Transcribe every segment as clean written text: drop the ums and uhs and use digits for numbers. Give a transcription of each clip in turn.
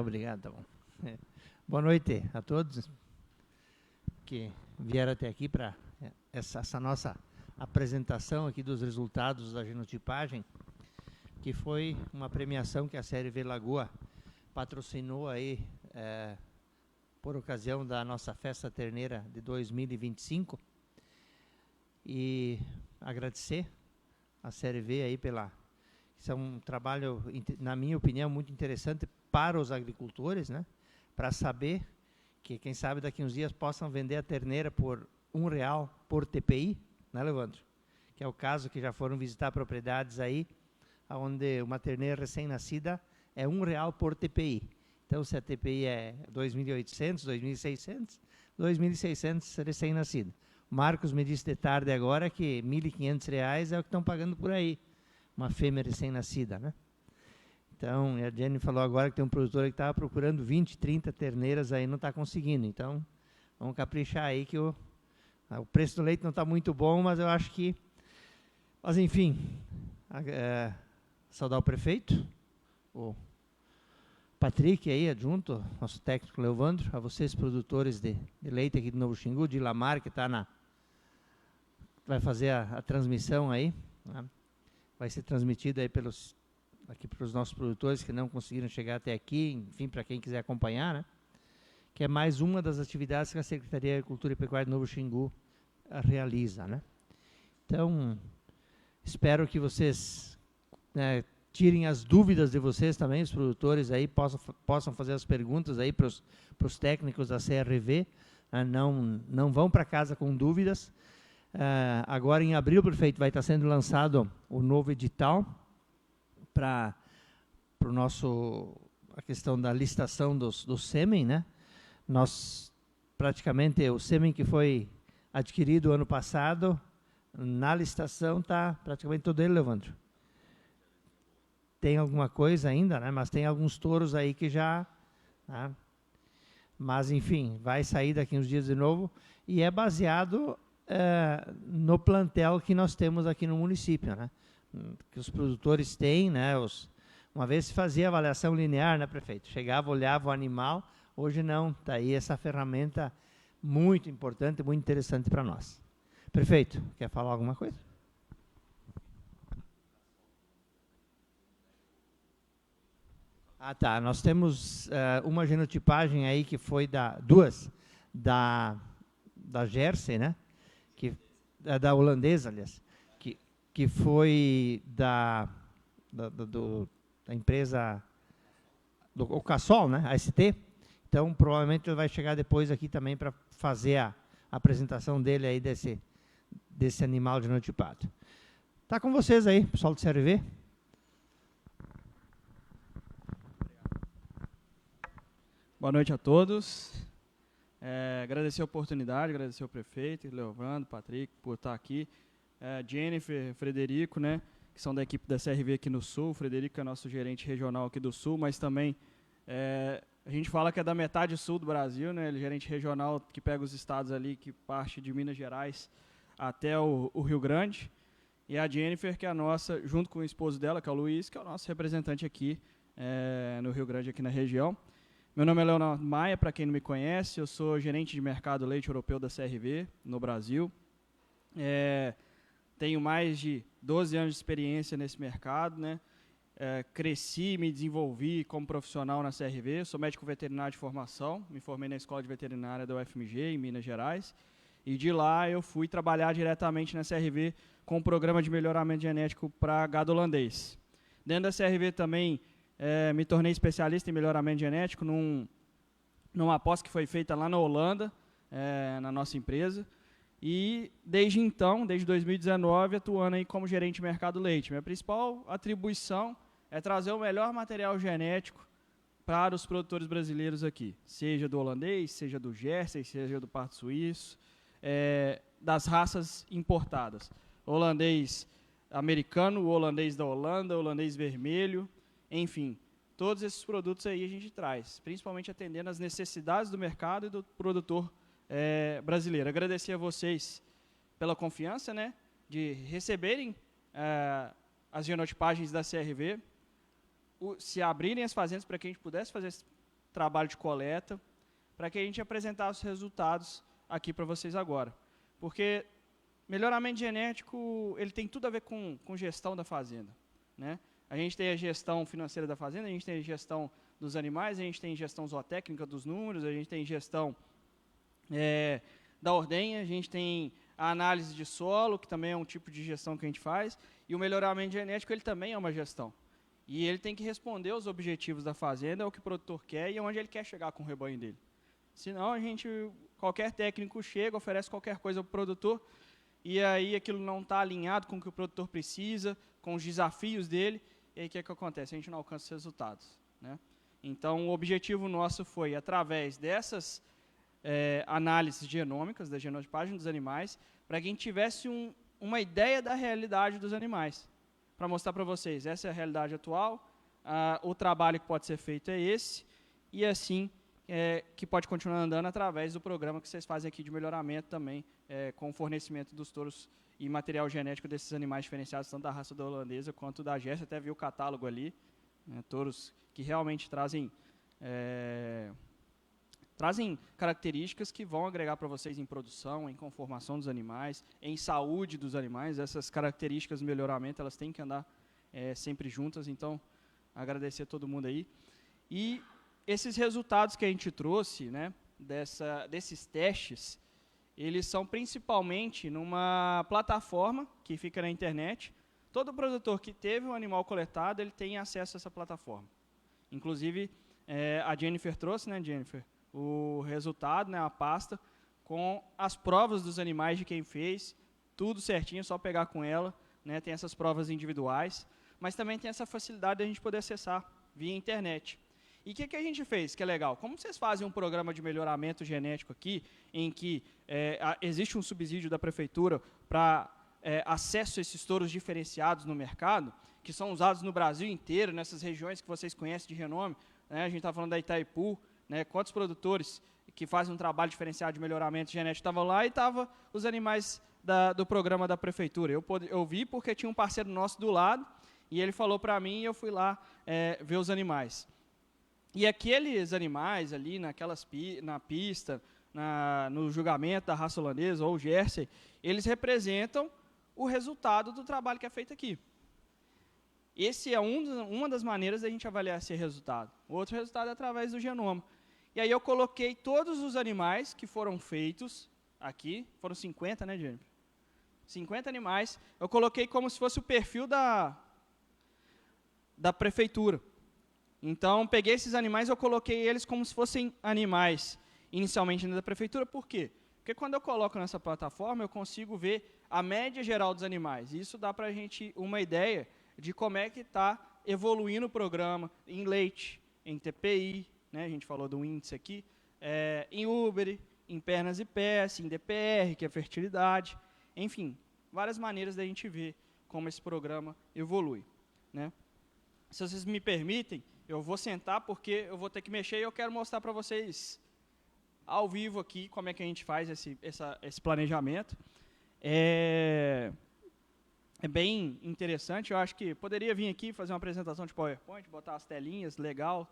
Obrigado, tá bom. Boa noite a todos que vieram até aqui para essa nossa apresentação aqui dos resultados da genotipagem, que foi uma premiação que a CRV Lagoa patrocinou aí por ocasião da nossa festa terneira de 2025, e agradecer a CRV aí isso é um trabalho, na minha opinião, muito interessante para os agricultores, né? Para saber que, quem sabe, daqui uns dias possam vender a terneira por R$1 por TPI, né, Leandro? Que é o caso que já foram visitar propriedades aí, onde uma terneira recém-nascida é R$1 por TPI. Então, se a TPI é 2.800, 2.600, 2.600 recém-nascido. Marcos me disse de tarde agora que R$1.500 é o que estão pagando por aí, uma fêmea recém-nascida, né? Então, a Jenny falou agora que tem um produtor que estava procurando 20, 30 terneiras aí, não está conseguindo. Então, vamos caprichar aí que o preço do leite não está muito bom, mas eu acho que... Mas, enfim, saudar o prefeito, o Patrick aí, adjunto, nosso técnico Leovandro, a vocês, produtores de leite aqui do Novo Xingu, de Lamar, que vai fazer a transmissão aí, né? Vai ser transmitida aí aqui para os nossos produtores que não conseguiram chegar até aqui, enfim, para quem quiser acompanhar, né? Que é mais uma das atividades que a Secretaria de Agricultura e Pecuária do Novo Xingu realiza, né? Então, espero que vocês, né, tirem as dúvidas de vocês também, os produtores aí possam fazer as perguntas aí para os técnicos da CRV, né? Não vão para casa com dúvidas. Agora, em abril, prefeito, vai estar sendo lançado o novo edital para a questão da licitação do sêmen, né? Praticamente, o sêmen que foi adquirido ano passado, na licitação está praticamente todo ele, Leandro. Tem alguma coisa ainda, né? Mas tem alguns touros aí que já... Né? Mas, enfim, vai sair daqui uns dias de novo, e é baseado no plantel que nós temos aqui no município, né? Que os produtores têm, né? Uma vez se fazia avaliação linear, né, prefeito? Chegava, olhava o animal, hoje não. Está aí essa ferramenta muito importante, muito interessante para nós. Prefeito, quer falar alguma coisa? Tá. Nós temos uma genotipagem aí que foi duas da Jersey, né? Da holandesa, aliás, que foi da empresa o Cassol, né? AST. Então, provavelmente ele vai chegar depois aqui também para fazer a apresentação dele aí desse animal genotipado. Tá com vocês aí, pessoal do CRV. Boa noite a todos. Agradecer a oportunidade, agradecer ao prefeito, Leovandro, Patrick, por estar aqui. Jennifer, Frederico, né, que são da equipe da CRV aqui no Sul. O Frederico é nosso gerente regional aqui do Sul, mas também a gente fala que é da metade sul do Brasil, né, ele é gerente regional que pega os estados ali, que parte de Minas Gerais até o Rio Grande. E a Jennifer, que é a nossa, junto com o esposo dela, que é o Luiz, que é o nosso representante aqui no Rio Grande, aqui na região. Meu nome é Leonardo Maia, para quem não me conhece, eu sou gerente de mercado leite europeu da CRV no Brasil. Tenho mais de 12 anos de experiência nesse mercado, né? Cresci, me desenvolvi como profissional na CRV, sou médico veterinário de formação, me formei na Escola de Veterinária da UFMG, em Minas Gerais, e de lá eu fui trabalhar diretamente na CRV com um programa de melhoramento genético para gado holandês. Dentro da CRV também me tornei especialista em melhoramento genético numa pós que foi feita lá na Holanda, na nossa empresa. E desde então, desde 2019, atuando aí como gerente de mercado leite. Minha principal atribuição é trazer o melhor material genético para os produtores brasileiros aqui. Seja do holandês, seja do Jersey, seja do parto suíço, das raças importadas. Holandês americano, o holandês da Holanda, o holandês vermelho, enfim, todos esses produtos aí a gente traz, principalmente atendendo às necessidades do mercado e do produtor brasileiro. Agradecer a vocês pela confiança, né, de receberem as genotipagens da CRV, se abrirem as fazendas para que a gente pudesse fazer esse trabalho de coleta, para que a gente apresentasse os resultados aqui para vocês agora. Porque melhoramento genético ele tem tudo a ver com gestão da fazenda, né? A gente tem a gestão financeira da fazenda, a gente tem a gestão dos animais, a gente tem gestão zootécnica dos números, a gente tem gestão da ordenha, a gente tem a análise de solo, que também é um tipo de gestão que a gente faz, e o melhoramento genético ele também é uma gestão. E ele tem que responder aos objetivos da fazenda, ao que o produtor quer e aonde ele quer chegar com o rebanho dele. Senão, qualquer técnico chega, oferece qualquer coisa para o produtor, e aí aquilo não está alinhado com o que o produtor precisa, com os desafios dele, e aí o que acontece? A gente não alcança os resultados, né? Então, o objetivo nosso foi, através dessas análises genômicas, da genotipagem dos animais, para que a gente tivesse uma ideia da realidade dos animais, para mostrar para vocês, essa é a realidade atual, o trabalho que pode ser feito é esse, e assim que pode continuar andando através do programa que vocês fazem aqui de melhoramento também, com o fornecimento dos touros e material genético desses animais diferenciados, tanto da raça da holandesa quanto da Jersey, até viu o catálogo ali, né, touros que realmente trazem características que vão agregar para vocês em produção, em conformação dos animais, em saúde dos animais. Essas características de melhoramento, elas têm que andar sempre juntas. Então, agradecer a todo mundo aí. E esses resultados que a gente trouxe, né, desses testes, eles são principalmente numa plataforma que fica na internet. Todo produtor que teve um animal coletado, ele tem acesso a essa plataforma. Inclusive, a Jennifer trouxe, né, Jennifer, o resultado, né, a pasta, com as provas dos animais de quem fez, tudo certinho, só pegar com ela, né, tem essas provas individuais, mas também tem essa facilidade de a gente poder acessar via internet. E o que a gente fez, que é legal? Como vocês fazem um programa de melhoramento genético aqui, em que existe um subsídio da prefeitura para acesso a esses touros diferenciados no mercado, que são usados no Brasil inteiro, nessas regiões que vocês conhecem de renome, né, a gente está falando da Itaipu, né, quantos produtores que fazem um trabalho diferenciado de melhoramento genético estavam lá e estavam os animais do programa da prefeitura. Eu vi porque tinha um parceiro nosso do lado e ele falou para mim e eu fui lá ver os animais. E aqueles animais ali na pista, no julgamento da raça holandesa ou Jersey, eles representam o resultado do trabalho que é feito aqui. Esse é uma das maneiras da gente avaliar esse resultado. O outro resultado é através do genoma. E aí eu coloquei todos os animais que foram feitos aqui, foram 50, né, Jennifer? 50 animais, eu coloquei como se fosse o perfil da prefeitura. Então, peguei esses animais e eu coloquei eles como se fossem animais inicialmente da prefeitura. Por quê? Porque quando eu coloco nessa plataforma, eu consigo ver a média geral dos animais. Isso dá para a gente uma ideia de como é que está evoluindo o programa em leite, em TPI, né, a gente falou do índice aqui, em Uber, em pernas e pés, em DPR, que é fertilidade, enfim, várias maneiras da gente ver como esse programa evolui, né? Se vocês me permitem, eu vou sentar porque eu vou ter que mexer e eu quero mostrar para vocês ao vivo aqui como é que a gente faz esse planejamento. É bem interessante, eu acho que poderia vir aqui fazer uma apresentação de PowerPoint, botar as telinhas, legal,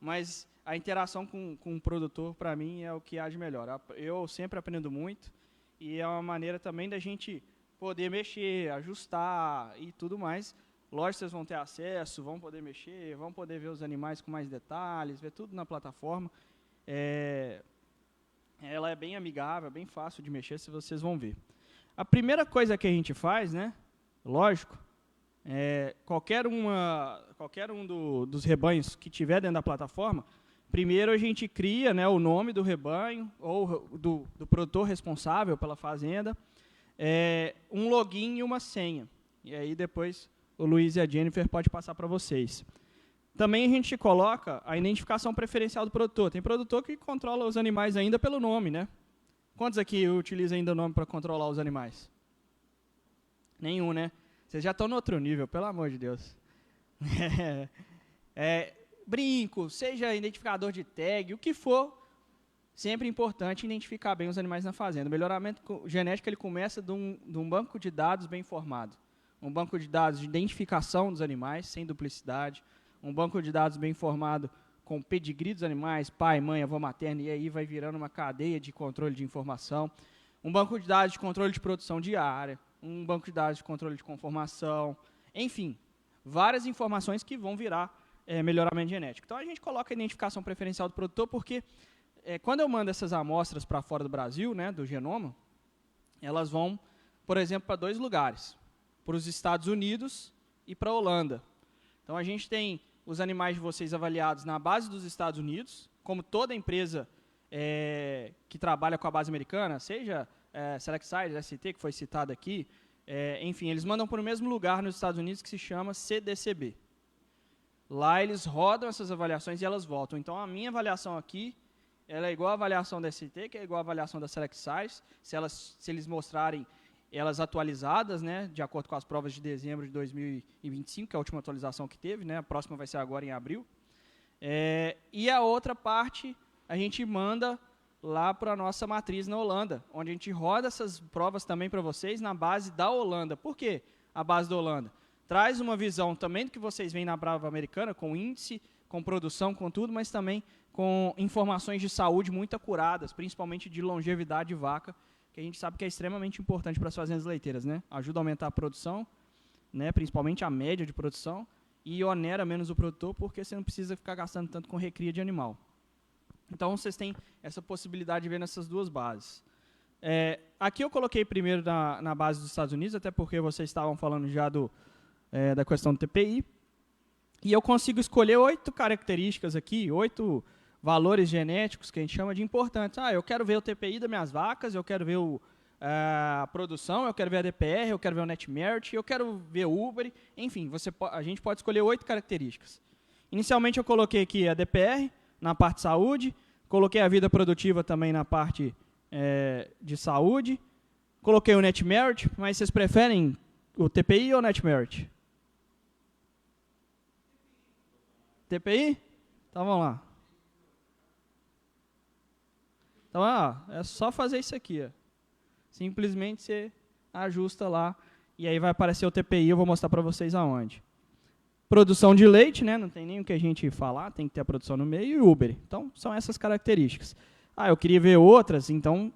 mas a interação com o produtor, para mim, é o que há de melhor. Eu sempre aprendo muito e é uma maneira também da gente poder mexer, ajustar e tudo mais. Lógico, vocês vão ter acesso, vão poder mexer, vão poder ver os animais com mais detalhes, ver tudo na plataforma. Ela é bem amigável, bem fácil de mexer, se vocês vão ver. A primeira coisa que a gente faz, né, lógico, qualquer um dos rebanhos que tiver dentro da plataforma, primeiro a gente cria, né, o nome do rebanho ou do produtor responsável pela fazenda, um login e uma senha. E aí depois o Luiz e a Jennifer podem passar para vocês. Também a gente coloca a identificação preferencial do produtor. Tem produtor que controla os animais ainda pelo nome, né? Quantos aqui utilizam ainda o nome para controlar os animais? Nenhum, né? Vocês já estão no outro nível, pelo amor de Deus. Brinco, seja identificador de tag, o que for, sempre é importante identificar bem os animais na fazenda. O melhoramento genético ele começa de um banco de dados bem formado. Um banco de dados de identificação dos animais, sem duplicidade. Um banco de dados bem formado com o pedigree dos animais, pai, mãe, avó materna, e aí vai virando uma cadeia de controle de informação. Um banco de dados de controle de produção diária, um banco de dados de controle de conformação, enfim, várias informações que vão virar melhoramento genético. Então, a gente coloca a identificação preferencial do produtor porque quando eu mando essas amostras para fora do Brasil, né, do genoma, elas vão, por exemplo, para 2 lugares, para os Estados Unidos e para a Holanda. Então, a gente tem os animais de vocês avaliados na base dos Estados Unidos, como toda empresa que trabalha com a base americana, seja SelectScience, ST, que foi citada aqui, enfim, eles mandam para o mesmo lugar nos Estados Unidos que se chama CDCB. Lá eles rodam essas avaliações e elas voltam. Então, a minha avaliação aqui, ela é igual à avaliação da ST, que é igual à avaliação da SelectScience, se eles mostrarem elas atualizadas, né, de acordo com as provas de dezembro de 2025, que é a última atualização que teve, né, a próxima vai ser agora em abril. E a outra parte, a gente manda lá para a nossa matriz na Holanda, onde a gente roda essas provas também para vocês na base da Holanda. Por quê a base da Holanda? Traz uma visão também do que vocês veem na prova americana, com índice, com produção, com tudo, mas também com informações de saúde muito acuradas, principalmente de longevidade de vaca, que a gente sabe que é extremamente importante para as fazendas leiteiras, né? Ajuda a aumentar a produção, né? Principalmente a média de produção, e onera menos o produtor, porque você não precisa ficar gastando tanto com recria de animal. Então, vocês têm essa possibilidade de ver nessas 2 bases. Aqui eu coloquei primeiro na base dos Estados Unidos, até porque vocês estavam falando já da questão do TPI, e eu consigo escolher 8 características aqui, 8 valores genéticos que a gente chama de importantes. Eu quero ver o TPI das minhas vacas, eu quero ver a produção, eu quero ver a DPR, eu quero ver o net merit, eu quero ver o Uber, enfim, a gente pode escolher 8 características. Inicialmente eu coloquei aqui a DPR na parte de saúde, coloquei a vida produtiva também na parte de saúde, coloquei o net merit, mas vocês preferem o TPI ou o net merit? TPI? Então vamos lá. Então, é só fazer isso aqui. Simplesmente você ajusta lá e aí vai aparecer o TPI, eu vou mostrar para vocês aonde. Produção de leite, né? Não tem nem o que a gente falar, tem que ter a produção no meio, e Uber. Então, são essas características. Eu queria ver outras, então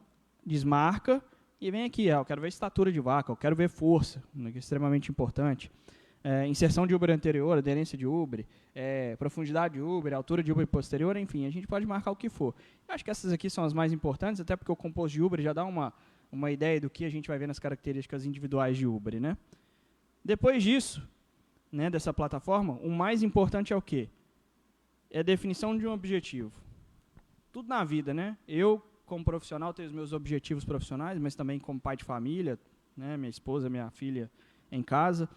desmarca e vem aqui. Eu quero ver estatura de vaca, eu quero ver força, que é extremamente importante. Inserção de Uber anterior, aderência de Uber, profundidade de Uber, altura de Uber posterior, enfim, a gente pode marcar o que for. Eu acho que essas aqui são as mais importantes, até porque o composto de Uber já dá uma ideia do que a gente vai ver nas características individuais de Uber, né? Depois disso, né, dessa plataforma, o mais importante é o quê? É a definição de um objetivo. Tudo na vida, né? Eu, como profissional, tenho os meus objetivos profissionais, mas também como pai de família, né, minha esposa, minha filha em casa.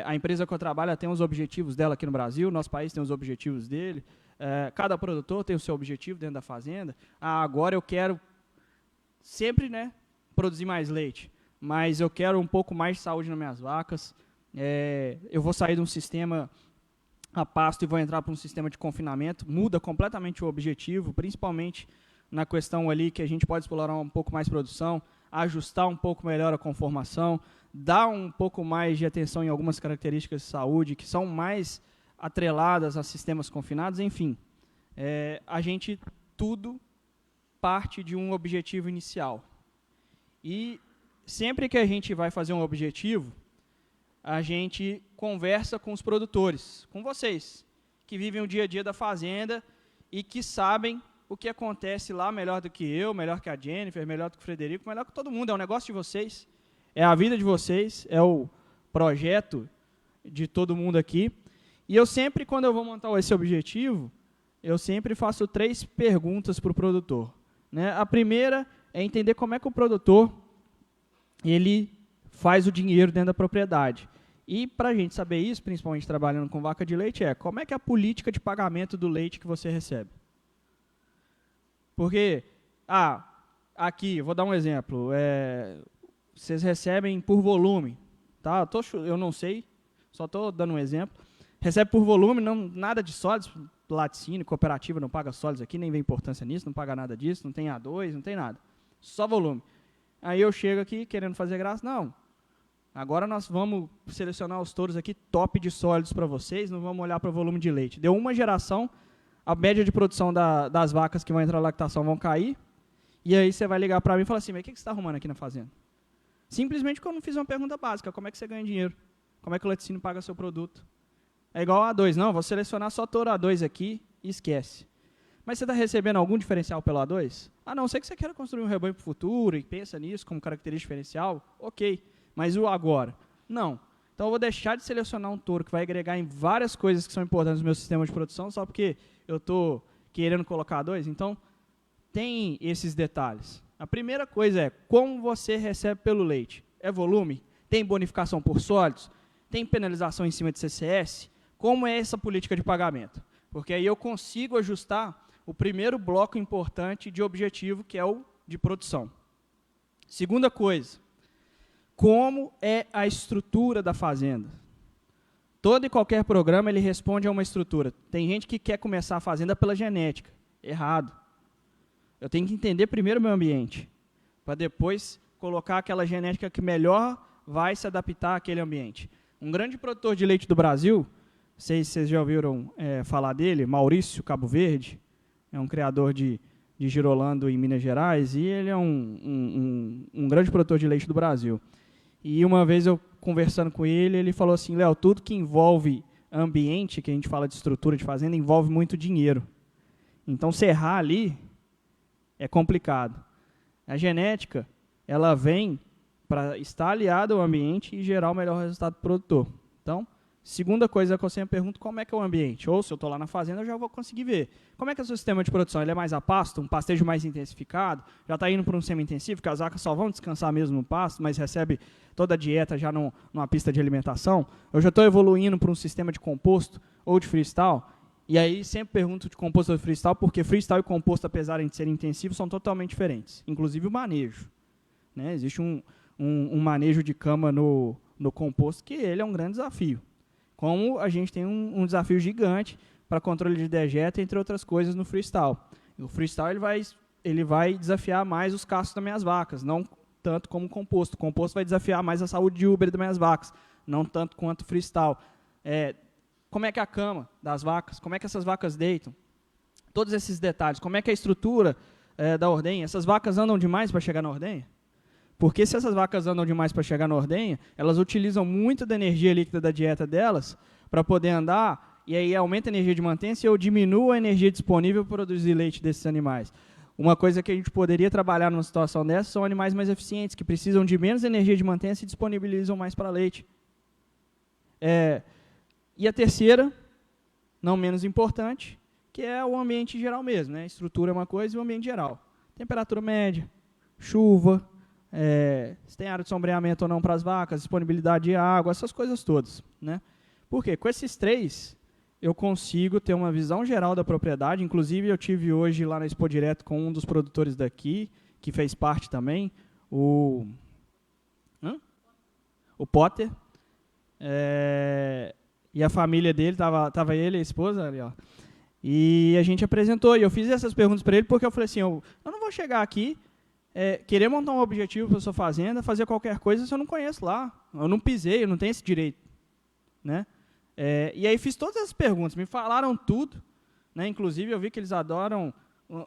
A empresa que eu trabalho tem os objetivos dela aqui no Brasil, nosso país tem os objetivos dele, cada produtor tem o seu objetivo dentro da fazenda. Agora eu quero sempre, né, produzir mais leite, mas eu quero um pouco mais de saúde nas minhas vacas. Eu vou sair de um sistema a pasto e vou entrar para um sistema de confinamento, muda completamente o objetivo, principalmente na questão ali que a gente pode explorar um pouco mais produção, ajustar um pouco melhor a conformação, dar um pouco mais de atenção em algumas características de saúde que são mais atreladas a sistemas confinados, enfim. A gente, tudo parte de um objetivo inicial. E sempre que a gente vai fazer um objetivo, a gente conversa com os produtores, com vocês, que vivem o dia a dia da fazenda e que sabem o que acontece lá melhor do que eu, melhor que a Jennifer, melhor do que o Frederico, melhor que todo mundo. É um negócio de vocês, é a vida de vocês, é o projeto de todo mundo aqui. E eu sempre, quando eu vou montar esse objetivo, eu sempre faço 3 perguntas para o produtor, né? A primeira é entender como é que o produtor ele faz o dinheiro dentro da propriedade. E para a gente saber isso, principalmente trabalhando com vaca de leite, como é que é a política de pagamento do leite que você recebe? Porque, aqui, vou dar um exemplo, vocês recebem por volume, tá? Eu não sei, só estou dando um exemplo. Recebe por volume, nada de sólidos, laticínio, cooperativa não paga sólidos aqui, nem vê importância nisso, não paga nada disso, não tem A2, não tem nada, só volume. Aí eu chego aqui querendo fazer graça, não. Agora nós vamos selecionar os touros aqui top de sólidos para vocês, não vamos olhar para o volume de leite. Deu uma geração, a média de produção das vacas que vão entrar na lactação vão cair, e aí você vai ligar para mim e falar assim, mas o que você está arrumando aqui na fazenda? Simplesmente porque eu não fiz uma pergunta básica, como é que você ganha dinheiro? Como é que o laticínio paga seu produto? É igual a A2, não, vou selecionar só touro A2 aqui e esquece. Mas você está recebendo algum diferencial pelo A2? A não ser que você queira construir um rebanho para o futuro e pensa nisso como característica diferencial, ok. Mas o agora? Não. Então eu vou deixar de selecionar um touro que vai agregar em várias coisas que são importantes no meu sistema de produção só porque eu estou querendo colocar A2? Então, tem esses detalhes. A primeira coisa é como você recebe pelo leite. É volume? Tem bonificação por sólidos? Tem penalização em cima de CCS? Como é essa política de pagamento? Porque aí eu consigo ajustar o primeiro bloco importante de objetivo, que é o de produção. Segunda coisa, como é a estrutura da fazenda? Todo e qualquer programa ele responde a uma estrutura. Tem gente que quer começar a fazenda pela genética. Errado. Eu tenho que entender primeiro o meu ambiente, para depois colocar aquela genética que melhor vai se adaptar àquele ambiente. Um grande produtor de leite do Brasil, não sei se vocês já ouviram falar dele, Maurício Cabo Verde, é um criador de Girolando em Minas Gerais, e ele é um grande produtor de leite do Brasil. E uma vez eu conversando com ele, ele falou assim, Léo, tudo que envolve ambiente, que a gente fala de estrutura de fazenda, envolve muito dinheiro. Então, se errar ali é complicado. A genética, ela vem para estar aliada ao ambiente e gerar o melhor resultado para o produtor. Então, segunda coisa que eu sempre pergunto, como é que é o ambiente? Ou se eu estou lá na fazenda, eu já vou conseguir ver. Como é que é o seu sistema de produção? Ele é mais a pasto, um pastejo mais intensificado? Já está indo para um semi-intensivo, que as vacas só vão descansar mesmo no pasto, mas recebe toda a dieta já numa pista de alimentação? Eu já estou evoluindo para um sistema de composto ou de freestyle? E aí sempre pergunto de composto ou de freestyle, porque freestyle e composto, apesar de serem intensivos, são totalmente diferentes. Inclusive o manejo. Né? Existe um manejo de cama no composto que ele é um grande desafio. Como a gente tem um desafio gigante para controle de dejeta, entre outras coisas, no freestyle. O freestyle ele vai desafiar mais os cascos das minhas vacas, não tanto como o composto. O composto vai desafiar mais a saúde de úbere das minhas vacas, não tanto quanto o freestyle. Como é que é a cama das vacas? Como é que essas vacas deitam? Todos esses detalhes. Como é que é a estrutura da ordenha? Essas vacas andam demais para chegar na ordenha? Porque se essas vacas andam demais para chegar na ordenha, elas utilizam muito da energia líquida da dieta delas para poder andar, e aí aumenta a energia de mantença e eu diminuo a energia disponível para produzir leite desses animais. Uma coisa que a gente poderia trabalhar numa situação dessa são animais mais eficientes, que precisam de menos energia de mantença e disponibilizam mais para leite. E a terceira, não menos importante, que é o ambiente geral mesmo. Né? A estrutura é uma coisa e o ambiente geral. Temperatura média, chuva, se tem área de sombreamento ou não para as vacas, disponibilidade de água, essas coisas todas. Né? Por quê? Com esses três, eu consigo ter uma visão geral da propriedade. Inclusive, eu tive hoje lá na Expo Direto com um dos produtores daqui, que fez parte também, o Potter. E a família dele, tava ele e a esposa ali, ó. E a gente apresentou, e eu fiz essas perguntas para ele, porque eu falei assim, eu não vou chegar aqui, querer montar um objetivo para a sua fazenda, fazer qualquer coisa se eu não conheço lá. Eu não pisei, eu não tenho esse direito. Né? E aí fiz todas as perguntas, me falaram tudo. Né? Inclusive, eu vi que eles adoram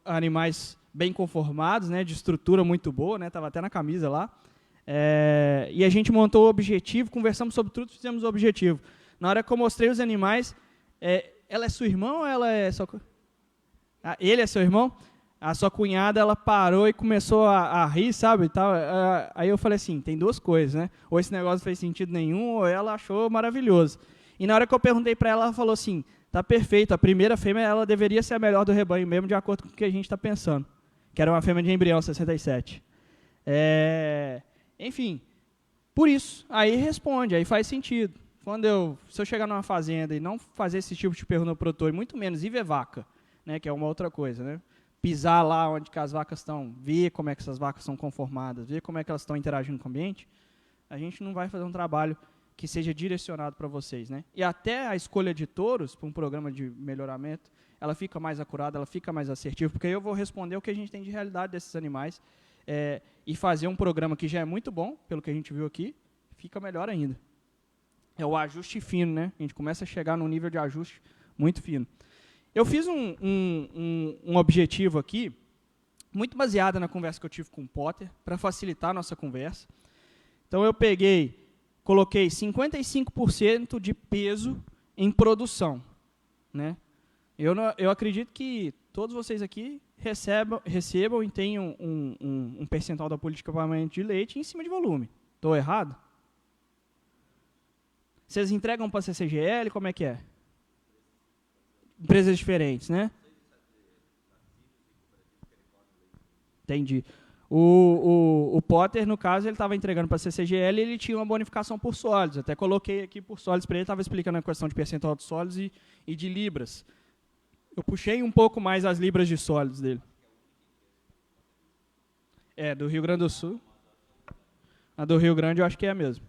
animais bem conformados, né? De estrutura muito boa, né? Estava até na camisa lá. E a gente montou o objetivo, conversamos sobre tudo, fizemos o objetivo. Na hora que eu mostrei os animais, ela é sua irmã ou ela é sua... ele é seu irmão? A sua cunhada, ela parou e começou a rir, sabe? E tal. Aí eu falei assim, tem duas coisas, né? Ou esse negócio não fez sentido nenhum, ou ela achou maravilhoso. E na hora que eu perguntei para ela, ela falou assim, tá perfeito, a primeira fêmea, ela deveria ser a melhor do rebanho mesmo, de acordo com o que a gente está pensando. Que era uma fêmea de embrião, 67. Enfim, por isso, aí responde, aí faz sentido. Se eu chegar numa fazenda e não fazer esse tipo de pergunta ao produtor, e muito menos ir ver vaca, né, que é uma outra coisa, né? Pisar lá onde que as vacas estão, ver como é que essas vacas são conformadas, ver como é que elas estão interagindo com o ambiente, a gente não vai fazer um trabalho que seja direcionado para vocês. Né? E até a escolha de touros para um programa de melhoramento, ela fica mais acurada, ela fica mais assertiva, porque aí eu vou responder o que a gente tem de realidade desses animais e fazer um programa que já é muito bom, pelo que a gente viu aqui, fica melhor ainda. É o ajuste fino, né? A gente começa a chegar num nível de ajuste muito fino. Eu fiz um objetivo aqui, muito baseado na conversa que eu tive com o Potter, para facilitar a nossa conversa. Então, eu coloquei 55% de peso em produção, né? Eu acredito que todos vocês aqui recebam e tenham um percentual da política de pagamento de leite em cima de volume. Estou errado? Vocês entregam para a CCGL? Como é que é? Empresas diferentes, né? Entendi. O Potter, no caso, ele estava entregando para a CCGL e ele tinha uma bonificação por sólidos. Até coloquei aqui por sólidos para ele, estava explicando a questão de percentual de sólidos e de libras. Eu puxei um pouco mais as libras de sólidos dele. Do Rio Grande do Sul. A do Rio Grande eu acho que é mesmo.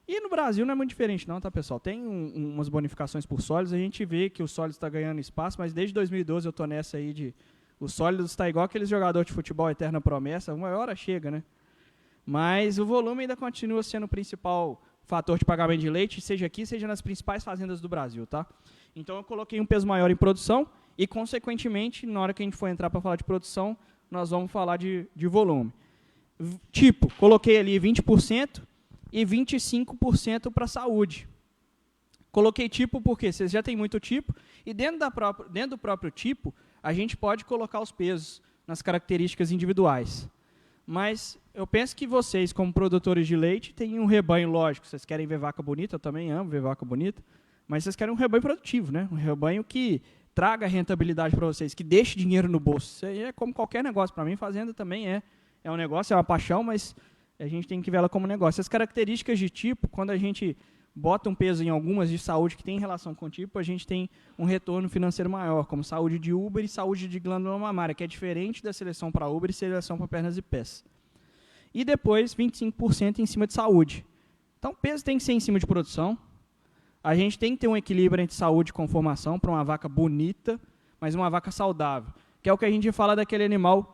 E no Brasil não é muito diferente não, tá, pessoal? Tem umas bonificações por sólidos, a gente vê que o sólidos está ganhando espaço, mas desde 2012 eu estou nessa aí de... O sólidos está igual aqueles jogadores de futebol eterna promessa, uma hora chega, né? Mas o volume ainda continua sendo o principal fator de pagamento de leite, seja aqui, seja nas principais fazendas do Brasil, tá? Então eu coloquei um peso maior em produção e, consequentemente, na hora que a gente for entrar para falar de produção, nós vamos falar de volume. Tipo, coloquei ali 20% e 25% para saúde. Coloquei tipo porque vocês já têm muito tipo, e dentro do próprio tipo, a gente pode colocar os pesos nas características individuais. Mas eu penso que vocês, como produtores de leite, têm um rebanho, lógico, vocês querem ver vaca bonita, eu também amo ver vaca bonita, mas vocês querem um rebanho produtivo, né? Um rebanho que traga rentabilidade para vocês, que deixe dinheiro no bolso. Isso aí é como qualquer negócio. Para mim, fazenda também é um negócio, é uma paixão, mas a gente tem que ver ela como negócio. As características de tipo, quando a gente bota um peso em algumas de saúde que tem relação com o tipo, a gente tem um retorno financeiro maior, como saúde de úbere e saúde de glândula mamária, que é diferente da seleção para úbere e seleção para pernas e pés. E depois, 25% em cima de saúde. Então, o peso tem que ser em cima de produção. A gente tem que ter um equilíbrio entre saúde e conformação para uma vaca bonita, mas uma vaca saudável, que é o que a gente fala daquele animal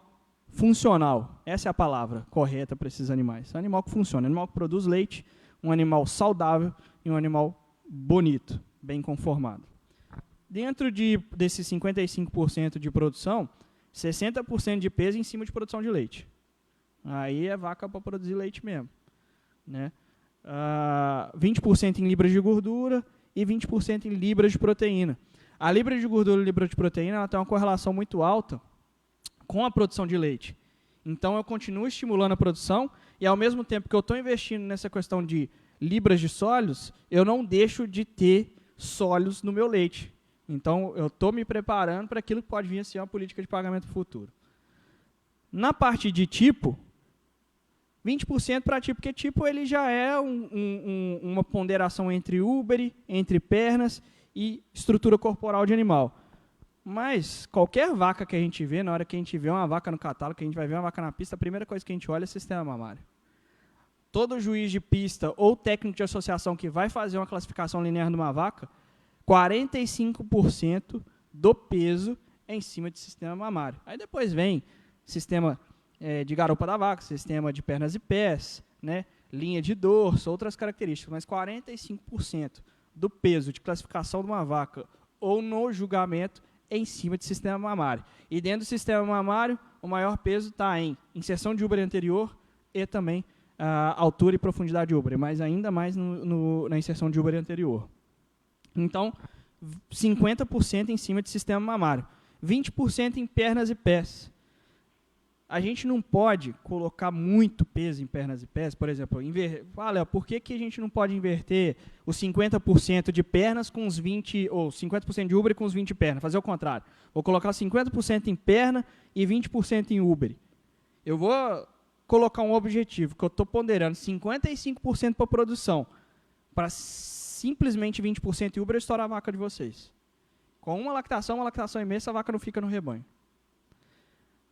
funcional. Essa é a palavra correta para esses animais. É um animal que funciona, um animal que produz leite, um animal saudável e um animal bonito, bem conformado. Dentro desses 55% de produção, 60% de peso em cima de produção de leite. Aí é vaca para produzir leite mesmo, né? 20% em libras de gordura e 20% em libras de proteína. A libra de gordura e libra de proteína ela tem uma correlação muito alta com a produção de leite. Então, eu continuo estimulando a produção e, ao mesmo tempo que eu estou investindo nessa questão de libras de sólidos, eu não deixo de ter sólidos no meu leite. Então, eu estou me preparando para aquilo que pode vir a ser uma política de pagamento futuro. Na parte de tipo, 20% para tipo, porque tipo ele já é uma ponderação entre úbere, entre pernas e estrutura corporal de animal. Mas qualquer vaca que a gente vê, na hora que a gente vê uma vaca no catálogo, que a gente vai ver uma vaca na pista, a primeira coisa que a gente olha é o sistema mamário. Todo juiz de pista ou técnico de associação que vai fazer uma classificação linear de uma vaca, 45% do peso é em cima de sistema mamário. Aí depois vem sistema de garupa da vaca, sistema de pernas e pés, né, linha de dorso, outras características, mas 45% do peso de classificação de uma vaca ou no julgamento é em cima de sistema mamário. E dentro do sistema mamário, o maior peso está em inserção de úbere anterior e também altura e profundidade de úbere, mas ainda mais na inserção de úbere anterior. Então, 50% em cima de sistema mamário, 20% em pernas e pés. A gente não pode colocar muito peso em pernas e pés, por exemplo, Léo, por que a gente não pode inverter os 50% de pernas com os 20%, ou 50% de úbere com os 20% de perna, fazer o contrário. Vou colocar 50% em perna e 20% em úbere. Eu vou colocar um objetivo, que eu estou ponderando 55% para produção, para simplesmente 20% em úbere, eu estourar a vaca de vocês. Com uma lactação imensa, a vaca não fica no rebanho.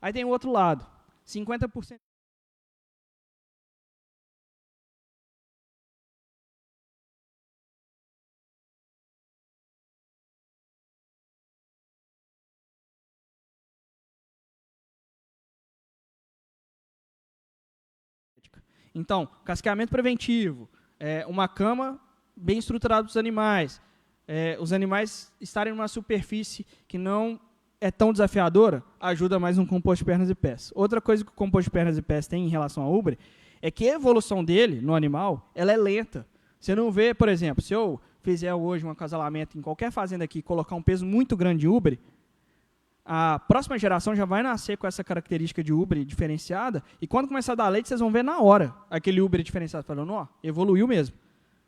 Aí tem o outro lado, 50%. Então, casqueamento preventivo, uma cama bem estruturada para os animais, os animais estarem numa superfície que não é tão desafiadora, ajuda mais no composto de pernas e pés. Outra coisa que o composto de pernas e pés tem em relação ao ubre é que a evolução dele no animal ela é lenta. Você não vê, por exemplo, se eu fizer hoje um acasalamento em qualquer fazenda aqui e colocar um peso muito grande de ubre, a próxima geração já vai nascer com essa característica de ubre diferenciada, e quando começar a dar leite, vocês vão ver na hora aquele ubre diferenciado, falando, ó, evoluiu mesmo.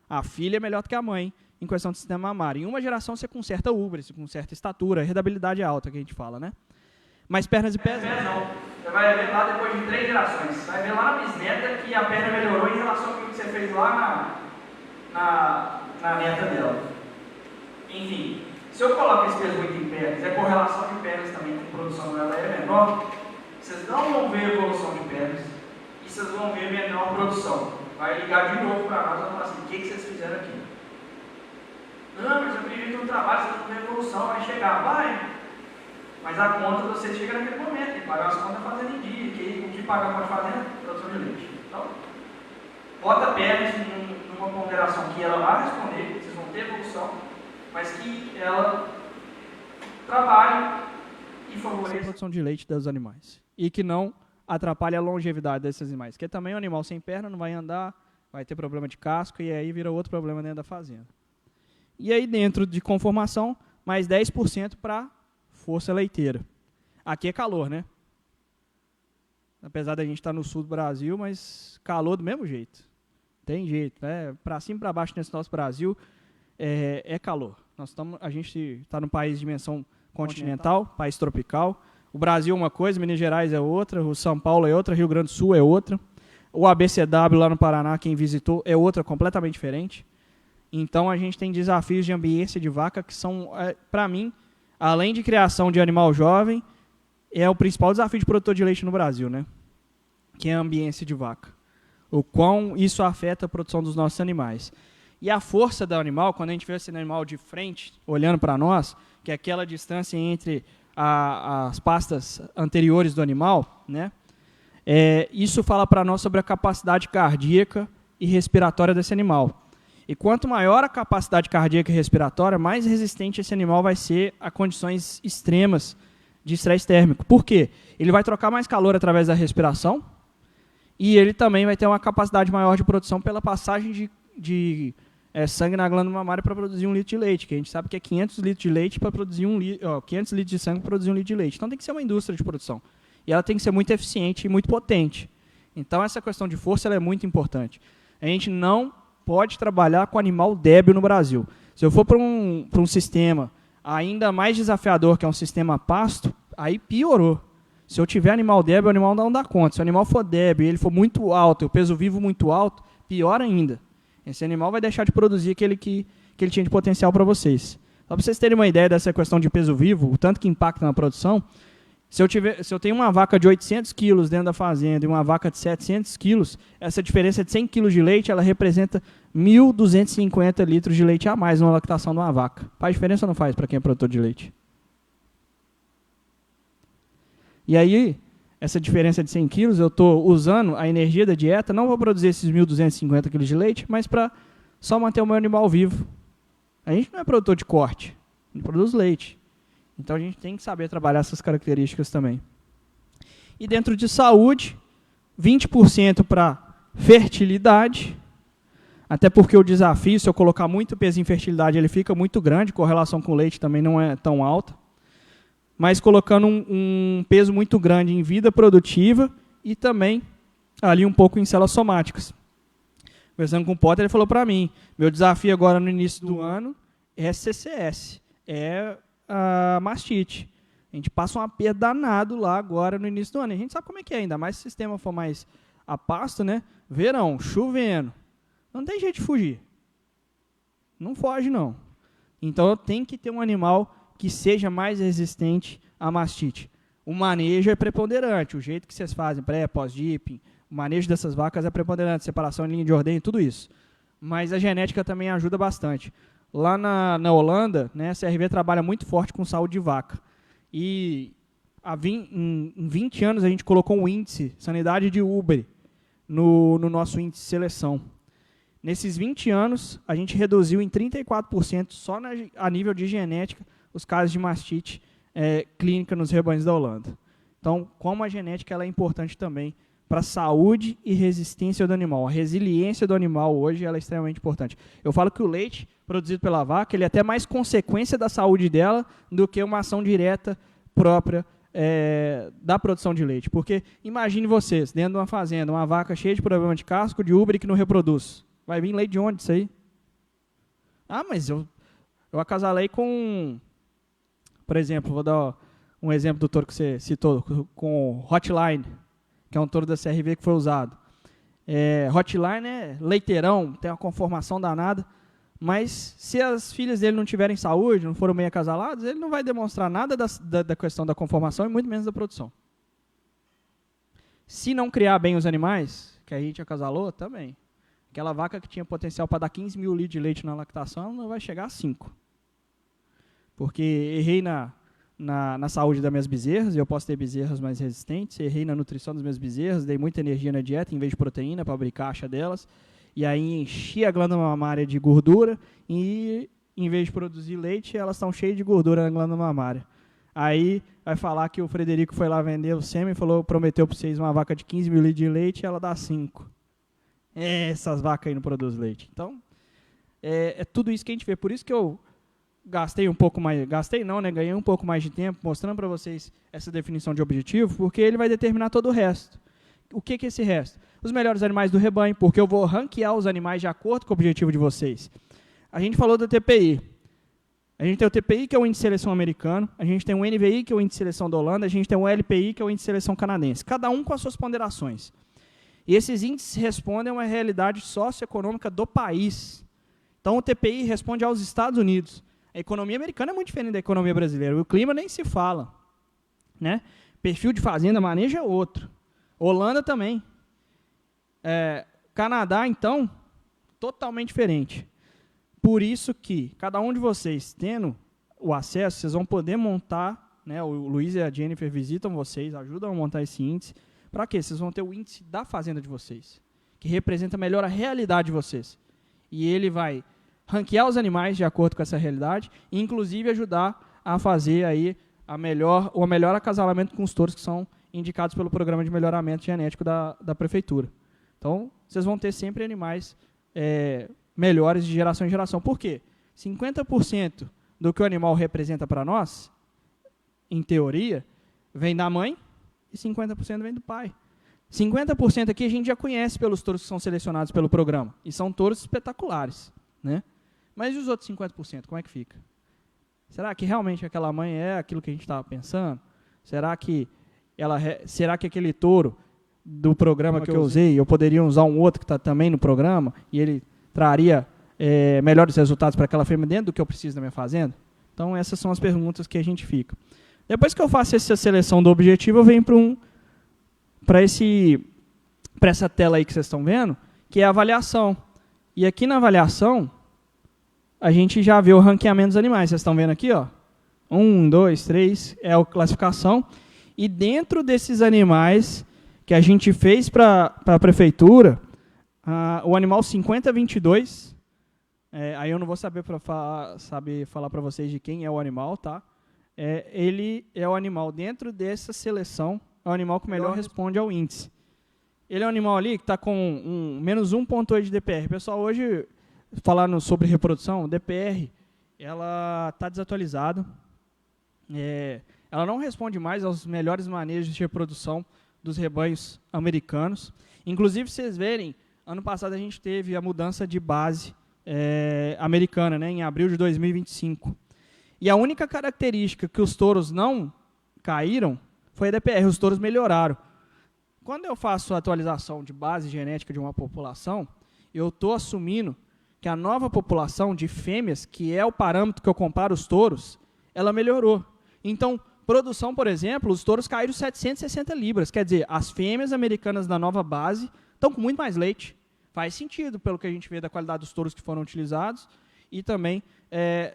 A filha é melhor do que a mãe em questão de sistema mamário. Em uma geração você conserta ubre, você conserta estatura, heredabilidade alta, que a gente fala, né? Mas pernas e pés não. Você vai ver lá depois de 3 gerações. Você vai ver lá na bisneta que a perna melhorou em relação ao que você fez lá na neta dela. Enfim, se eu coloco esse peso muito em pernas, a correlação de pernas também com produção dela é menor, vocês não vão ver evolução de pernas e vocês vão ver menor produção. Vai ligar de novo para nós e falar assim, o que vocês fizeram aqui? Não, mas eu acredito no trabalho, vocês vão ver evolução, vai chegar, vai. Mas a conta você chega naquele momento, tem que pagar as contas fazendo em dia, o que paga para fazenda? Produção de leite. Então, bota pernas numa ponderação que ela vai responder, vocês vão ter evolução, mas que ela trabalhe e favoreça a produção de leite dos animais. E que não atrapalhe a longevidade desses animais. Porque também o animal sem perna não vai andar, vai ter problema de casco, e aí vira outro problema dentro da fazenda. E aí dentro de conformação, mais 10% para força leiteira. Aqui é calor, né? Apesar da gente estar no sul do Brasil, mas calor do mesmo jeito. Tem jeito, né? Para cima e para baixo nesse nosso Brasil é calor. A gente está num país de dimensão continental, país tropical. O Brasil é uma coisa, Minas Gerais é outra, o São Paulo é outra, Rio Grande do Sul é outra. O ABCW lá no Paraná, quem visitou, é outra completamente diferente. Então a gente tem desafios de ambiência de vaca que são, para mim, além de criação de animal jovem, é o principal desafio de produtor de leite no Brasil, né? Que é a ambiência de vaca. O quão isso afeta a produção dos nossos animais. E a força do animal, quando a gente vê esse animal de frente, olhando para nós, que é aquela distância entre as pastas anteriores do animal, né? Isso fala para nós sobre a capacidade cardíaca e respiratória desse animal. E quanto maior a capacidade cardíaca e respiratória, mais resistente esse animal vai ser a condições extremas de estresse térmico. Por quê? Ele vai trocar mais calor através da respiração e ele também vai ter uma capacidade maior de produção pela passagem de sangue na glândula mamária para produzir 1 litro de leite, que a gente sabe que é 500 litros de leite para produzir 500 litros de sangue para produzir 1 litro de leite. Então tem que ser uma indústria de produção. E ela tem que ser muito eficiente e muito potente. Então essa questão de força ela é muito importante. A gente não pode trabalhar com animal débil no Brasil. Se eu for para um sistema ainda mais desafiador, que é um sistema pasto, aí piorou. Se eu tiver animal débil, o animal não dá conta. Se o animal for débil e ele for muito alto, o peso vivo muito alto, pior ainda. Esse animal vai deixar de produzir aquele que ele tinha de potencial para vocês. Só para vocês terem uma ideia dessa questão de peso vivo, o tanto que impacta na produção, se eu tenho uma vaca de 800 quilos dentro da fazenda e uma vaca de 700 quilos, essa diferença de 100 quilos de leite, ela representa 1.250 litros de leite a mais numa lactação de uma vaca. Faz diferença ou não faz para quem é produtor de leite? E aí, essa diferença de 100 quilos, eu estou usando a energia da dieta, não vou produzir esses 1.250 quilos de leite, mas para só manter o meu animal vivo. A gente não é produtor de corte, a gente produz leite. Então a gente tem que saber trabalhar essas características também. E dentro de saúde, 20% para fertilidade, até porque o desafio, se eu colocar muito peso em fertilidade, ele fica muito grande, correlação com o leite também não é tão alta. Mas colocando um peso muito grande em vida produtiva e também ali um pouco em células somáticas. Conversando com o Potter, ele falou para mim, meu desafio agora no início do ano é CCS, é a mastite. A gente passa um aperto danado lá agora no início do ano. A gente sabe como é que é, ainda mais se o sistema for mais a pasto, né? Verão, chovendo. Não tem jeito de fugir. Não foge, não. Então tem que ter um animal que seja mais resistente à mastite. O manejo é preponderante. O jeito que vocês fazem, pré, pós-dipping, o manejo dessas vacas é preponderante. Separação em linha de ordenha, tudo isso. Mas a genética também ajuda bastante. Lá na Holanda, né, a CRV trabalha muito forte com saúde de vaca. E em 20 anos a gente colocou um índice, sanidade de Uber, no nosso índice de seleção. Nesses 20 anos, a gente reduziu em 34% só a nível de genética os casos de mastite clínica nos rebanhos da Holanda. Então, como a genética ela é importante também para a saúde e resistência do animal. A resiliência do animal hoje ela é extremamente importante. Eu falo que o leite produzido pela vaca ele é até mais consequência da saúde dela do que uma ação direta própria da produção de leite. Porque imagine vocês, dentro de uma fazenda, uma vaca cheia de problema de casco, de úbere que não reproduz. Vai vir leite de onde isso aí? Ah, mas eu acasalei com, por exemplo, vou dar um exemplo do touro que você citou, com Hotline, que é um touro da CRV que foi usado. Hotline é leiteirão, tem uma conformação danada, mas se as filhas dele não tiverem saúde, não foram bem acasaladas, ele não vai demonstrar nada da questão da conformação e muito menos da produção. Se não criar bem os animais, que a gente acasalou, também. Aquela vaca que tinha potencial para dar 15 mil litros de leite na lactação, não vai chegar a 5. Porque errei na saúde das minhas bezerras, e eu posso ter bezerras mais resistentes, errei na nutrição das minhas bezerras, dei muita energia na dieta em vez de proteína para abrir caixa delas, e aí enchi a glândula mamária de gordura, e em vez de produzir leite, elas estão cheias de gordura na glândula mamária. Aí vai falar que o Frederico foi lá vender o sêmen e prometeu para vocês uma vaca de 15 mil litros de leite e ela dá 5. Essas vacas aí não produzem leite. Então, é tudo isso que a gente vê. Por isso que eu gastei um pouco mais, ganhei um pouco mais de tempo mostrando para vocês essa definição de objetivo, porque ele vai determinar todo o resto. O que é esse resto? Os melhores animais do rebanho, porque eu vou ranquear os animais de acordo com o objetivo de vocês. A gente falou do TPI. A gente tem o TPI, que é o índice de seleção americano, a gente tem o NVI, que é o índice de seleção da Holanda, a gente tem o LPI, que é o índice de seleção canadense. Cada um com as suas ponderações. E esses índices respondem a uma realidade socioeconômica do país. Então, o TPI responde aos Estados Unidos. A economia americana é muito diferente da economia brasileira. O clima nem se fala. Né? Perfil de fazenda, manejo é outro. Holanda também. Canadá, então, totalmente diferente. Por isso que, cada um de vocês tendo o acesso, vocês vão poder montar, né, o Luiz e a Jennifer visitam vocês, ajudam a montar esse índice. Para quê? Vocês vão ter o índice da fazenda de vocês, que representa melhor a realidade de vocês. E ele vai ranquear os animais de acordo com essa realidade e, inclusive, ajudar a fazer aí o melhor acasalamento com os touros que são indicados pelo Programa de Melhoramento Genético da Prefeitura. Então, vocês vão ter sempre animais melhores de geração em geração. Por quê? 50% do que o animal representa para nós, em teoria, vem da mãe, e 50% vem do pai. 50% aqui a gente já conhece pelos touros que são selecionados pelo programa. E são touros espetaculares. Né? Mas e os outros 50%? Como é que fica? Será que realmente aquela mãe é aquilo que a gente estava pensando? Será que aquele touro do programa que eu usei, eu poderia usar um outro que está também no programa e ele traria melhores resultados para aquela fêmea dentro do que eu preciso da minha fazenda? Então, essas são as perguntas que a gente fica. Depois que eu faço essa seleção do objetivo, eu venho para essa tela aí que vocês estão vendo, que é a avaliação. E aqui na avaliação, a gente já vê o ranqueamento dos animais. Vocês estão vendo aqui, ó? 1, 2, 3, é a classificação. E dentro desses animais que a gente fez para a prefeitura, o animal 5022, aí eu não vou saber falar para vocês de quem é o animal, tá? Ele é o animal dentro dessa seleção, é o animal que melhor responde ao índice. Ele é um animal ali que está com menos 1,8 de DPR. Pessoal, hoje, falando sobre reprodução, DPR, ela está desatualizada. Ela não responde mais aos melhores manejos de reprodução dos rebanhos americanos. Inclusive, vocês verem, ano passado a gente teve a mudança de base americana, né, em abril de 2025. E a única característica que os touros não caíram foi a DPR, os touros melhoraram. Quando eu faço a atualização de base genética de uma população, eu estou assumindo que a nova população de fêmeas, que é o parâmetro que eu comparo os touros, ela melhorou. Então, produção, por exemplo, os touros caíram 760 libras. Quer dizer, as fêmeas americanas da nova base estão com muito mais leite. Faz sentido pelo que a gente vê da qualidade dos touros que foram utilizados e também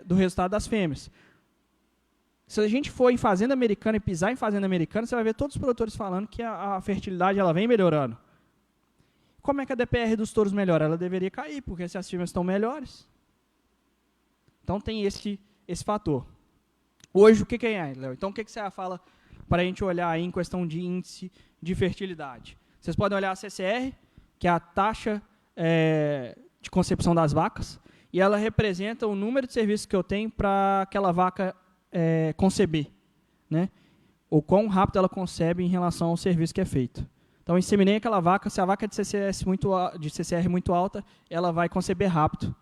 do resultado das fêmeas. Se a gente for em fazenda americana e pisar em fazenda americana, você vai ver todos os produtores falando que a fertilidade ela vem melhorando. como é que a DPR dos touros melhora? Ela deveria cair, porque se as fêmeas estão melhores. Então tem esse fator. Hoje, o que é, Léo? Então, o que você fala para a gente olhar aí em questão de índice de fertilidade? Vocês podem olhar a CCR, que é a taxa de concepção das vacas, e ela representa o número de serviços que eu tenho para aquela vaca conceber, né? O quão rápido ela concebe em relação ao serviço que é feito. Então, eu inseminei aquela vaca, se a vaca é de CCR muito alta, ela vai conceber rápido.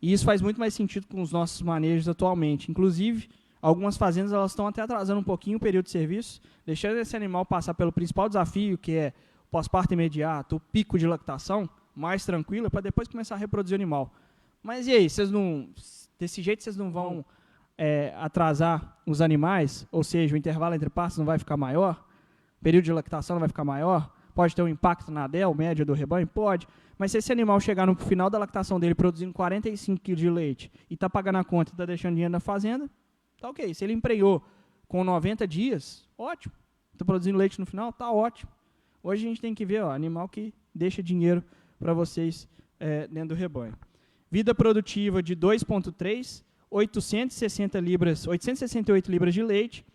E isso faz muito mais sentido com os nossos manejos atualmente. Inclusive, algumas fazendas elas estão até atrasando um pouquinho o período de serviço, deixando esse animal passar pelo principal desafio, que é o pós-parto imediato, o pico de lactação, mais tranquila, para depois começar a reproduzir o animal. Mas e aí, desse jeito vocês não vão atrasar os animais? Ou seja, o intervalo entre partos não vai ficar maior? O período de lactação não vai ficar maior? Pode ter um impacto na DEL, média do rebanho? Pode. Mas se esse animal chegar no final da lactação dele produzindo 45 kg de leite e está pagando a conta e está deixando dinheiro na fazenda, tá ok. Se ele emprenhou com 90 dias, ótimo. Está produzindo leite no final, tá ótimo. Hoje a gente tem que ver animal que deixa dinheiro para vocês dentro do rebanho. Vida produtiva de 2,3, 868 libras de leite,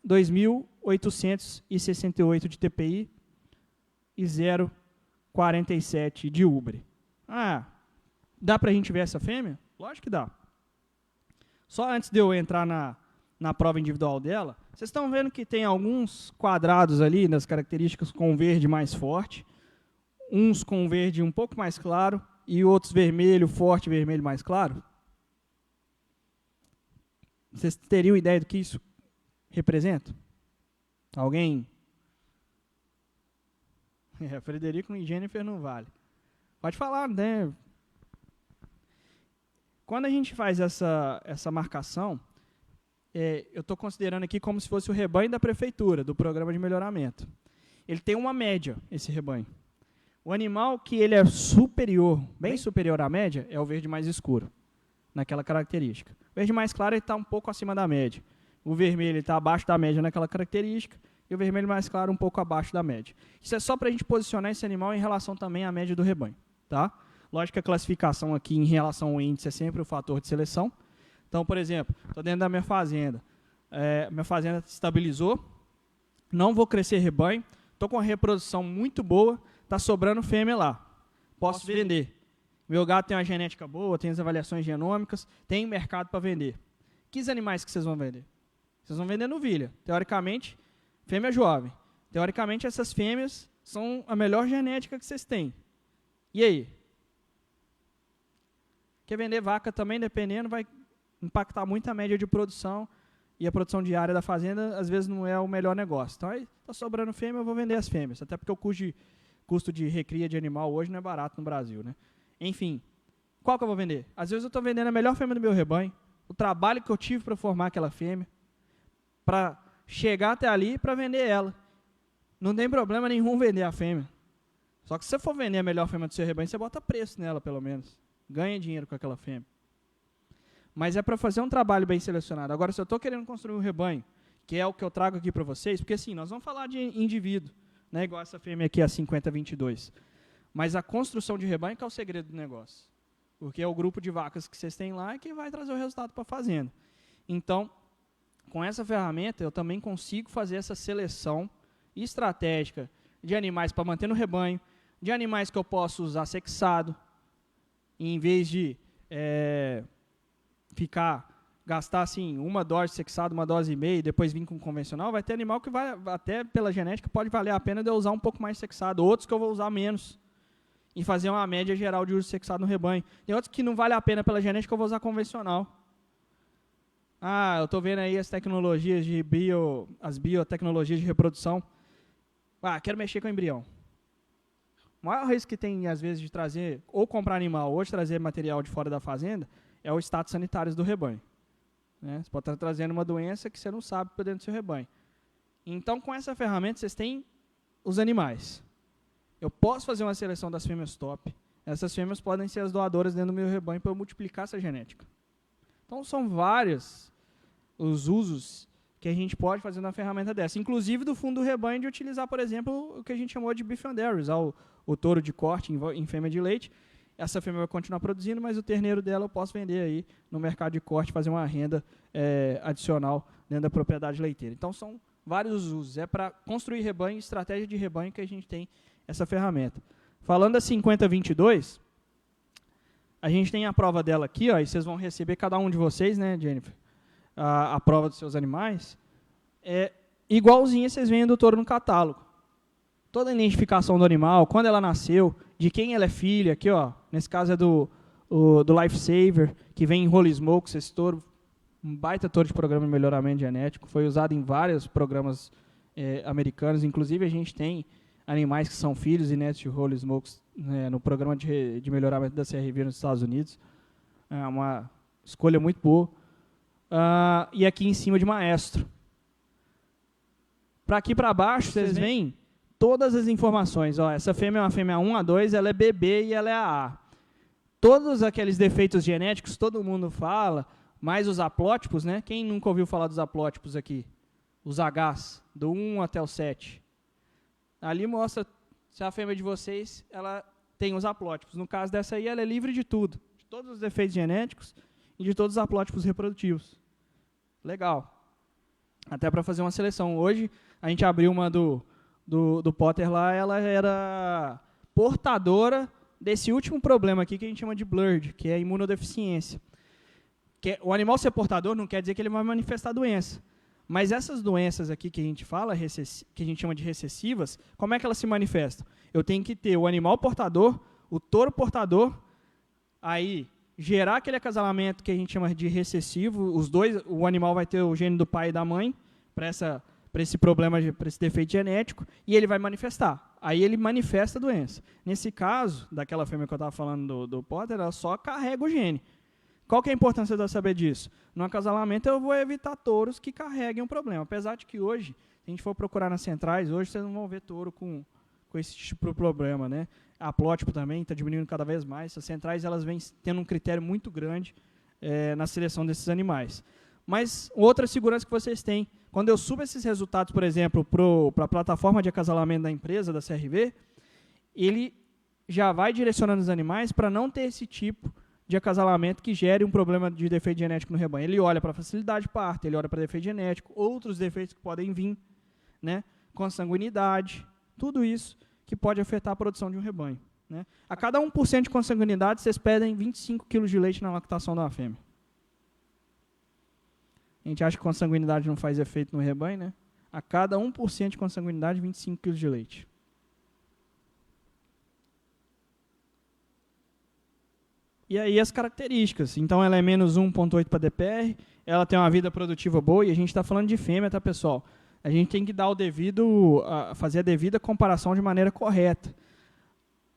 2.868 de TPI e 0,47 de ubre. Dá para a gente ver essa fêmea? Lógico que dá. Só antes de eu entrar na prova individual dela, vocês estão vendo que tem alguns quadrados ali nas características com verde mais forte, uns com verde um pouco mais claro e outros vermelho forte, vermelho mais claro? Vocês teriam ideia do que isso representa? Alguém? Frederico e Jennifer não vale. Pode falar, né? Quando a gente faz essa marcação, eu estou considerando aqui como se fosse o rebanho da prefeitura, do programa de melhoramento. Ele tem uma média, esse rebanho. O animal que ele é superior, bem superior à média, é o verde mais escuro, naquela característica. O verde mais claro está um pouco acima da média. O vermelho está abaixo da média naquela característica, e o vermelho mais claro um pouco abaixo da média. Isso é só para a gente posicionar esse animal em relação também à média do rebanho. Tá? Lógico que a classificação aqui em relação ao índice é sempre o fator de seleção. Então, por exemplo, estou dentro da minha fazenda. Minha fazenda estabilizou, não vou crescer rebanho, estou com uma reprodução muito boa, está sobrando fêmea lá. Posso vender. Meu gado tem uma genética boa, tem as avaliações genômicas, tem mercado para vender. Que animais que vocês vão vender? Vocês vão vender novilha. Teoricamente, fêmea jovem. Teoricamente, essas fêmeas são a melhor genética que vocês têm. E aí? Quer vender vaca também, dependendo, vai impactar muito a média de produção, e a produção diária da fazenda, às vezes, não é o melhor negócio. Então, aí está sobrando fêmea, eu vou vender as fêmeas. Até porque o custo de recria de animal hoje não é barato no Brasil, né? Enfim, qual que eu vou vender? Às vezes eu estou vendendo a melhor fêmea do meu rebanho, o trabalho que eu tive para formar aquela fêmea, para chegar até ali para vender ela. Não tem problema nenhum vender a fêmea. Só que se você for vender a melhor fêmea do seu rebanho, você bota preço nela, pelo menos. Ganha dinheiro com aquela fêmea. Mas é para fazer um trabalho bem selecionado. Agora, se eu estou querendo construir um rebanho, que é o que eu trago aqui para vocês, porque assim, nós vamos falar de indivíduo, né, igual essa fêmea aqui, a 5022. Mas a construção de rebanho que é o segredo do negócio. Porque é o grupo de vacas que vocês têm lá que vai trazer o resultado para a fazenda. Então, com essa ferramenta, eu também consigo fazer essa seleção estratégica de animais para manter no rebanho, de animais que eu posso usar sexado, em vez de gastar assim, uma dose sexado, uma dose e meia, e depois vir com convencional. Vai ter animal que vai, até pela genética, pode valer a pena de eu usar um pouco mais sexado, outros que eu vou usar menos, e fazer uma média geral de uso sexado no rebanho. Tem outros que não vale a pena pela genética, eu vou usar convencional. Eu estou vendo aí as tecnologias as biotecnologias de reprodução. Quero mexer com o embrião. O maior risco que tem, às vezes, de trazer, ou comprar animal, ou de trazer material de fora da fazenda, é o status sanitário do rebanho. Né? Você pode estar trazendo uma doença que você não sabe para dentro do seu rebanho. Então, com essa ferramenta, vocês têm os animais. Eu posso fazer uma seleção das fêmeas top. Essas fêmeas podem ser as doadoras dentro do meu rebanho para eu multiplicar essa genética. Então, são vários os usos que a gente pode fazer na ferramenta dessa. Inclusive, do fundo do rebanho, de utilizar, por exemplo, o que a gente chamou de beef and dairies, o o touro de corte em fêmea de leite. Essa fêmea vai continuar produzindo, mas o terneiro dela eu posso vender aí no mercado de corte, fazer uma renda adicional dentro da propriedade leiteira. Então, são vários usos. É para construir rebanho, estratégia de rebanho que a gente tem essa ferramenta. Falando da 5022, a gente tem a prova dela aqui, ó, e vocês vão receber, cada um de vocês, né, Jennifer, a prova dos seus animais. É igualzinha vocês veem do touro no catálogo. Toda a identificação do animal, quando ela nasceu, de quem ela é filha, aqui, ó, nesse caso é do Lifesaver, que vem em Holy Smokes, esse touro, um baita touro de programa de melhoramento genético, foi usado em vários programas americanos, inclusive a gente tem animais que são filhos e netos de Holy Smokes no programa de melhoramento da CRV nos Estados Unidos. É uma escolha muito boa. E aqui em cima de Maestro. Para aqui para baixo, vocês veem todas as informações. Ó, essa fêmea é uma fêmea 1 a 2, ela é bebê e ela é AA. Todos aqueles defeitos genéticos, todo mundo fala, mais os haplótipos, né? Quem nunca ouviu falar dos haplótipos aqui? Os Hs, do 1 até o 7. Ali mostra se a fêmea de vocês ela tem os haplótipos. No caso dessa aí, ela é livre de tudo, de todos os defeitos genéticos e de todos os haplótipos reprodutivos. Legal. Até para fazer uma seleção. Hoje, a gente abriu uma do Potter lá, ela era portadora desse último problema aqui que a gente chama de BLURD, que é a imunodeficiência. O animal ser portador não quer dizer que ele vai manifestar doença. Mas essas doenças aqui que a gente fala, que a gente chama de recessivas, como é que elas se manifestam? Eu tenho que ter o animal portador, o touro portador, aí gerar aquele acasalamento que a gente chama de recessivo, os dois, o animal vai ter o gene do pai e da mãe, para esse problema, para esse defeito genético, e ele vai manifestar. Aí ele manifesta a doença. Nesse caso, daquela fêmea que eu estava falando do Potter, ela só carrega o gene. Qual que é a importância de eu saber disso? No acasalamento eu vou evitar touros que carreguem um problema. Apesar de que hoje, se a gente for procurar nas centrais, hoje vocês não vão ver touro com esse tipo de problema, né? A haplótipo também está diminuindo cada vez mais. As centrais elas vêm tendo um critério muito grande na seleção desses animais. Mas outra segurança que vocês têm, quando eu subo esses resultados, por exemplo, para a plataforma de acasalamento da empresa, da CRV, ele já vai direcionando os animais para não ter esse tipo de acasalamento que gere um problema de defeito genético no rebanho. Ele olha para a facilidade de parto, ele olha para defeito genético, outros defeitos que podem vir, né, consanguinidade, tudo isso que pode afetar a produção de um rebanho. Né. A cada 1% de consanguinidade, vocês pedem 25 kg de leite na lactação de uma fêmea. A gente acha que consanguinidade não faz efeito no rebanho, né? A cada 1% de consanguinidade, 25 kg de leite. E aí as características. Então, ela é menos 1,8 para DPR, ela tem uma vida produtiva boa, e a gente está falando de fêmea, tá, pessoal? A gente tem que dar fazer a devida comparação de maneira correta.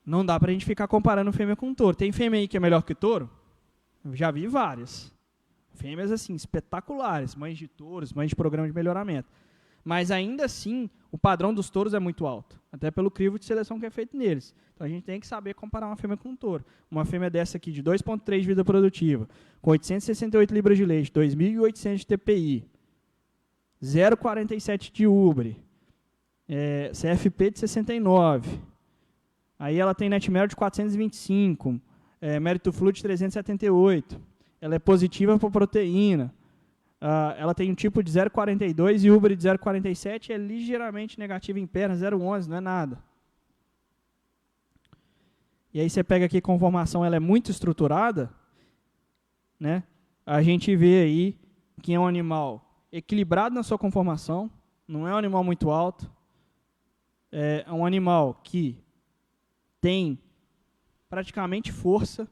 Não dá para a gente ficar comparando fêmea com touro. Tem fêmea aí que é melhor que touro? Eu já vi várias. Fêmeas, assim, espetaculares, mães de touros, mães de programa de melhoramento. Mas, ainda assim, o padrão dos touros é muito alto, até pelo crivo de seleção que é feito neles. Então, a gente tem que saber comparar uma fêmea com um touro. Uma fêmea dessa aqui, de 2,3 de vida produtiva, com 868 libras de leite, 2.800 de TPI, 0,47 de ubre, CFP de 69, aí ela tem netmero de 425, mérito fluido de 378, ela é positiva para proteína, ela tem um tipo de 0,42 e ubre de 0,47, é ligeiramente negativa em perna, 0,11, não é nada. E aí você pega aqui a conformação, ela é muito estruturada, né? A gente vê aí que é um animal equilibrado na sua conformação, não é um animal muito alto, é um animal que tem praticamente força,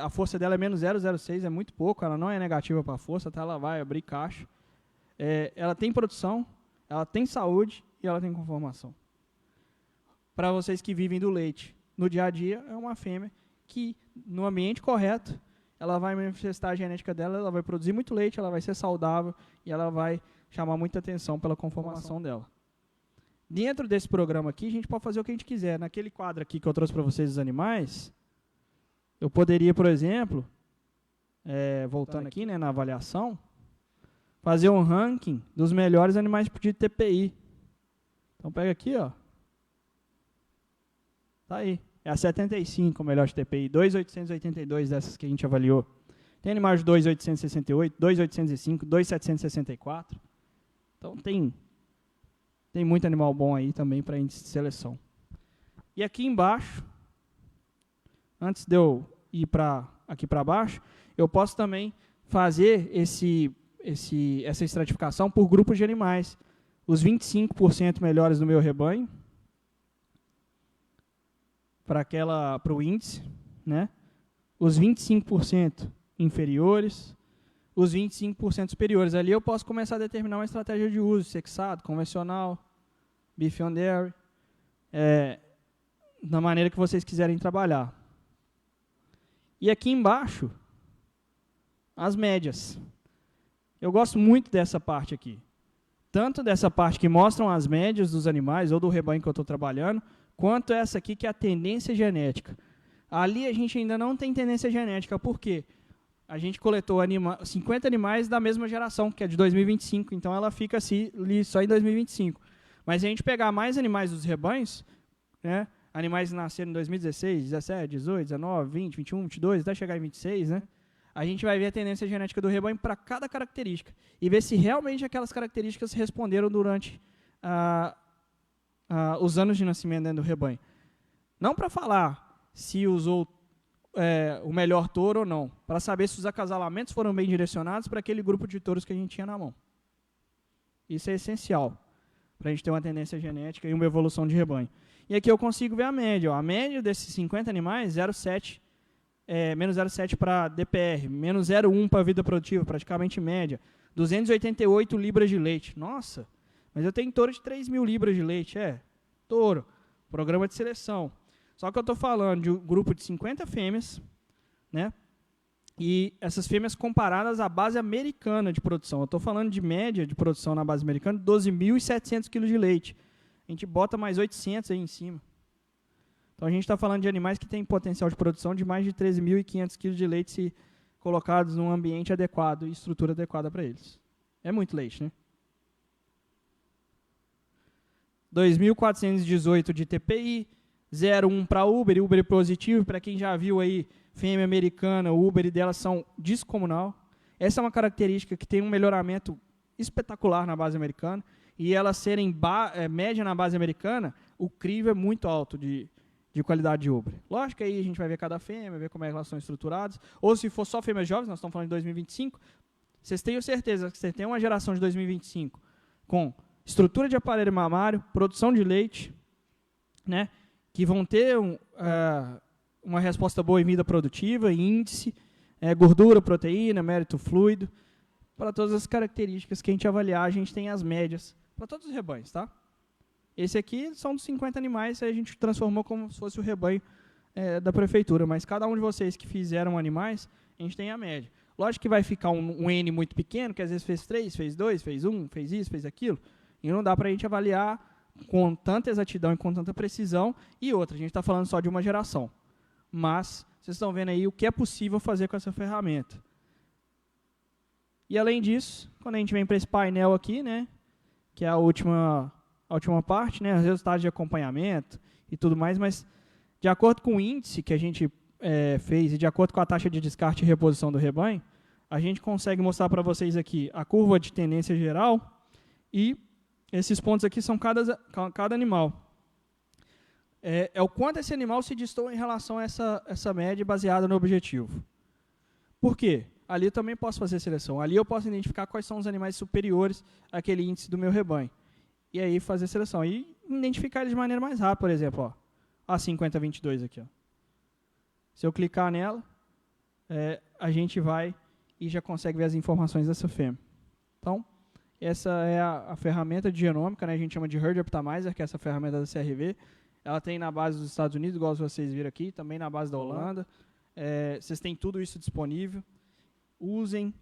a força dela é menos 0,06, é muito pouco, ela não é negativa para a força, tá? Ela vai abrir caixa. Ela tem produção, ela tem saúde e ela tem conformação. Para vocês que vivem do leite, no dia a dia, é uma fêmea que, no ambiente correto, ela vai manifestar a genética dela, ela vai produzir muito leite, ela vai ser saudável e ela vai chamar muita atenção pela conformação dela. Dentro desse programa aqui, a gente pode fazer o que a gente quiser. Naquele quadro aqui que eu trouxe para vocês dos animais, eu poderia, por exemplo, voltando aqui, né, na avaliação, fazer um ranking dos melhores animais de TPI. Então, pega aqui, ó. Tá aí. É a 75, o melhor de TPI. 2.882 dessas que a gente avaliou. Tem animais de 2.868, 2.805, 2.764. Então, tem muito animal bom aí também para índice de seleção. E aqui embaixo, antes de eu ir aqui para baixo, eu posso também fazer essa estratificação por grupos de animais. Os 25% melhores do meu rebanho, para o índice, né? Os 25% inferiores, os 25% superiores. Ali eu posso começar a determinar uma estratégia de uso, sexado, convencional, beef on dairy, da maneira que vocês quiserem trabalhar. E aqui embaixo, as médias. Eu gosto muito dessa parte aqui. Tanto dessa parte que mostram as médias dos animais ou do rebanho que eu estou trabalhando, quanto essa aqui que é a tendência genética. Ali a gente ainda não tem tendência genética, por quê? A gente coletou 50 animais da mesma geração, que é de 2025, então ela fica assim, só em 2025. Mas se a gente pegar mais animais dos rebanhos, né, animais que nasceram em 2016, 17, 18, 19, 20, 21, 22, até chegar em 26, né, a gente vai ver a tendência genética do rebanho para cada característica e ver se realmente aquelas características responderam durante os anos de nascimento dentro do rebanho. Não para falar se usou o melhor touro ou não, para saber se os acasalamentos foram bem direcionados para aquele grupo de touros que a gente tinha na mão. Isso é essencial para a gente ter uma tendência genética e uma evolução de rebanho. E aqui eu consigo ver a média. Ó. A média desses 50 animais, 0,7, menos 0,7 para DPR, menos 0,1 para vida produtiva, praticamente média. 288 libras de leite. Nossa, mas eu tenho touro de 3.000 libras de leite. Touro, programa de seleção. Só que eu estou falando de um grupo de 50 fêmeas, né? E essas fêmeas comparadas à base americana de produção. Eu estou falando de média de produção na base americana de 12.700 kg de leite. A gente bota mais 800 aí em cima. Então a gente está falando de animais que têm potencial de produção de mais de 13.500 kg de leite se colocados num ambiente adequado e estrutura adequada para eles. É muito leite, né? 2.418 de TPI, 0,1 para Uber positivo, para quem já viu aí, fêmea americana, o Uber delas são descomunal. Essa é uma característica que tem um melhoramento espetacular na base americana, e elas serem média na base americana, o crivo é muito alto de qualidade de Uber. Lógico que aí a gente vai ver cada fêmea, ver como é que elas são estruturadas, ou se for só fêmeas jovens, nós estamos falando de 2025, vocês tenham certeza que você tem uma geração de 2025 com estrutura de aparelho mamário, produção de leite, né, que vão ter uma resposta boa em vida produtiva, índice, gordura, proteína, mérito fluido. Para todas as características que a gente avaliar, a gente tem as médias para todos os rebanhos. Tá? Esse aqui são dos 50 animais, a gente transformou como se fosse o rebanho da prefeitura, mas cada um de vocês que fizeram animais, a gente tem a média. Lógico que vai ficar um N muito pequeno, que às vezes fez 3, fez 2, fez 1, fez isso, fez aquilo, e não dá para a gente avaliar com tanta exatidão e com tanta precisão. E outra, a gente está falando só de uma geração. Mas vocês estão vendo aí o que é possível fazer com essa ferramenta. E além disso, quando a gente vem para esse painel aqui, né, que é a última parte, né, os resultados de acompanhamento e tudo mais, mas de acordo com o índice que a gente fez e de acordo com a taxa de descarte e reposição do rebanho, a gente consegue mostrar para vocês aqui a curva de tendência geral e esses pontos aqui são cada animal. É o quanto esse animal se distou em relação a essa média baseada no objetivo. Por quê? Ali eu também posso fazer seleção. Ali eu posso identificar quais são os animais superiores àquele índice do meu rebanho. E aí fazer seleção. E identificar eles de maneira mais rápida, por exemplo. Ó, a 5022 aqui. Ó. Se eu clicar nela, a gente vai e já consegue ver as informações dessa fêmea. Então, essa é a ferramenta de genômica, né? A gente chama de Herd Optimizer, que é essa ferramenta da CRV. Ela tem na base dos Estados Unidos, igual vocês viram aqui, também na base da Holanda. Vocês têm tudo isso disponível. Usem.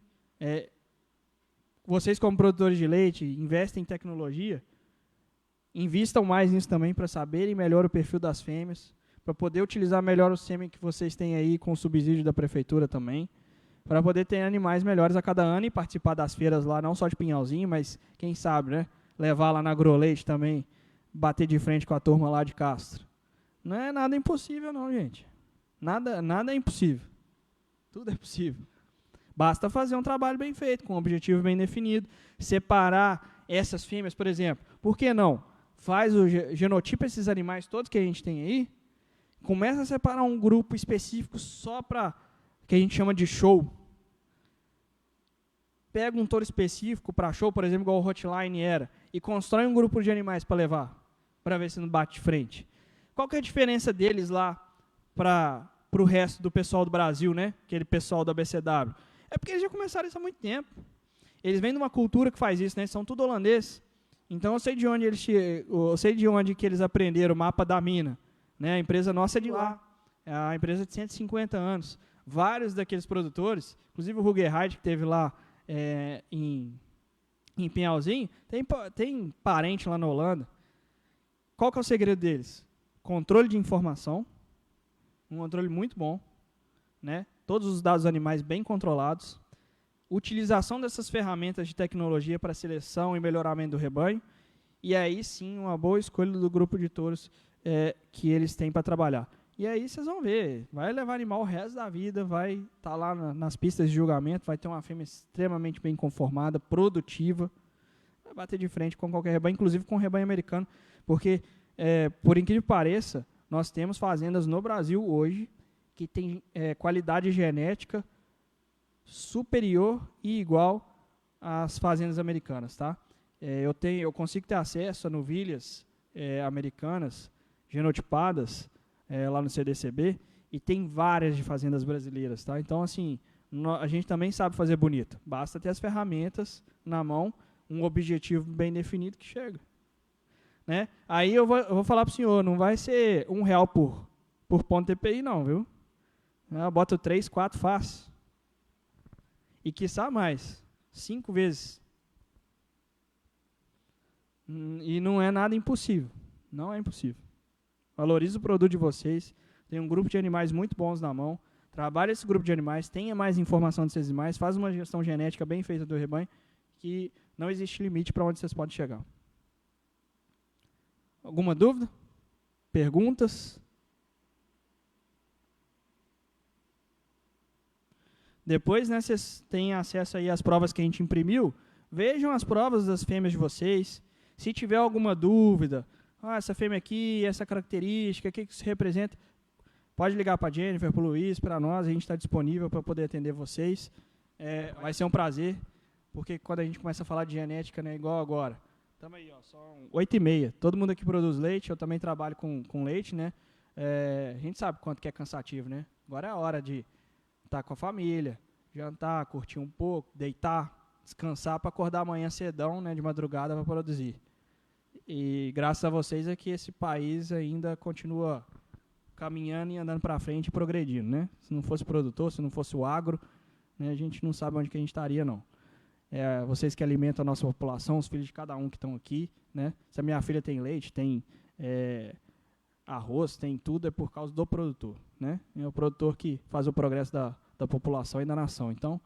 Vocês, como produtores de leite, investem em tecnologia, invistam mais nisso também para saberem melhor o perfil das fêmeas, para poder utilizar melhor o sêmen que vocês têm aí com o subsídio da prefeitura também, para poder ter animais melhores a cada ano e participar das feiras lá, não só de Pinhalzinho, mas quem sabe, né, levar lá na AgroLeite também, bater de frente com a turma lá de Castro. Não é nada impossível, não, gente. Nada é impossível. Tudo é possível. Basta fazer um trabalho bem feito, com um objetivo bem definido, separar essas fêmeas, por exemplo. Por que não? Genotipa esses animais todos que a gente tem aí, começa a separar um grupo específico só para, que a gente chama de show. Pega um touro específico para show, por exemplo, igual o Hotline era, e constrói um grupo de animais para levar, para ver se não bate de frente. Qual que é a diferença deles lá para o resto do pessoal do Brasil, né? Aquele pessoal da BCW? É porque eles já começaram isso há muito tempo. Eles vêm de uma cultura que faz isso, né? São tudo holandês. Então eu sei de onde que eles aprenderam o mapa da mina, né? A empresa nossa é de lá. É a empresa de 150 anos. Vários daqueles produtores, inclusive o Rugerheid, que teve lá em Pinhalzinho, tem parente lá na Holanda. Qual que é o segredo deles? Controle de informação, um controle muito bom, né? Todos os dados animais bem controlados, utilização dessas ferramentas de tecnologia para seleção e melhoramento do rebanho, e aí sim uma boa escolha do grupo de touros que eles têm para trabalhar. E aí vocês vão ver, vai levar animal o resto da vida, vai estar lá nas pistas de julgamento, vai ter uma fêmea extremamente bem conformada, produtiva, vai bater de frente com qualquer rebanho, inclusive com o rebanho americano, porque, por incrível que pareça, nós temos fazendas no Brasil hoje que tem qualidade genética superior e igual às fazendas americanas, tá? Eu consigo ter acesso a novilhas americanas genotipadas lá no CDCB e tem várias de fazendas brasileiras, tá? Então, assim, a gente também sabe fazer bonito. Basta ter as ferramentas na mão, um objetivo bem definido que chega, né? Aí eu vou falar para o senhor, não vai ser R$1 por ponto TPI, não, viu? Eu boto 3, 4, fácil. E quiçá mais, 5 vezes. E não é nada impossível. Não é impossível. Valorize o produto de vocês. Tem um grupo de animais muito bons na mão. Trabalhe esse grupo de animais. Tenha mais informação desses animais. Faz uma gestão genética bem feita do rebanho. Que não existe limite para onde vocês podem chegar. Alguma dúvida? Perguntas? Depois, né, vocês têm acesso aí às provas que a gente imprimiu. Vejam as provas das fêmeas de vocês. Se tiver alguma dúvida, essa fêmea aqui, essa característica, o que isso representa, pode ligar para a Jennifer, para o Luiz, para nós. A gente está disponível para poder atender vocês. Vai ser um prazer, porque quando a gente começa a falar de genética, né, igual agora. Estamos aí, são 8h30. Todo mundo aqui produz leite, eu também trabalho com leite, né? A gente sabe quanto que é cansativo, né? Agora é a hora de estar com a família, jantar, curtir um pouco, deitar, descansar para acordar amanhã cedão, né, de madrugada para produzir. E graças a vocês é que esse país ainda continua caminhando e andando para frente e progredindo, né? Se não fosse produtor, se não fosse o agro, né, a gente não sabe onde que a gente estaria, não. Vocês que alimentam a nossa população, os filhos de cada um que estão aqui, né? Se a minha filha tem leite, tem arroz, tem tudo, é por causa do produtor, né? É o produtor que faz o progresso da população e da nação. Então,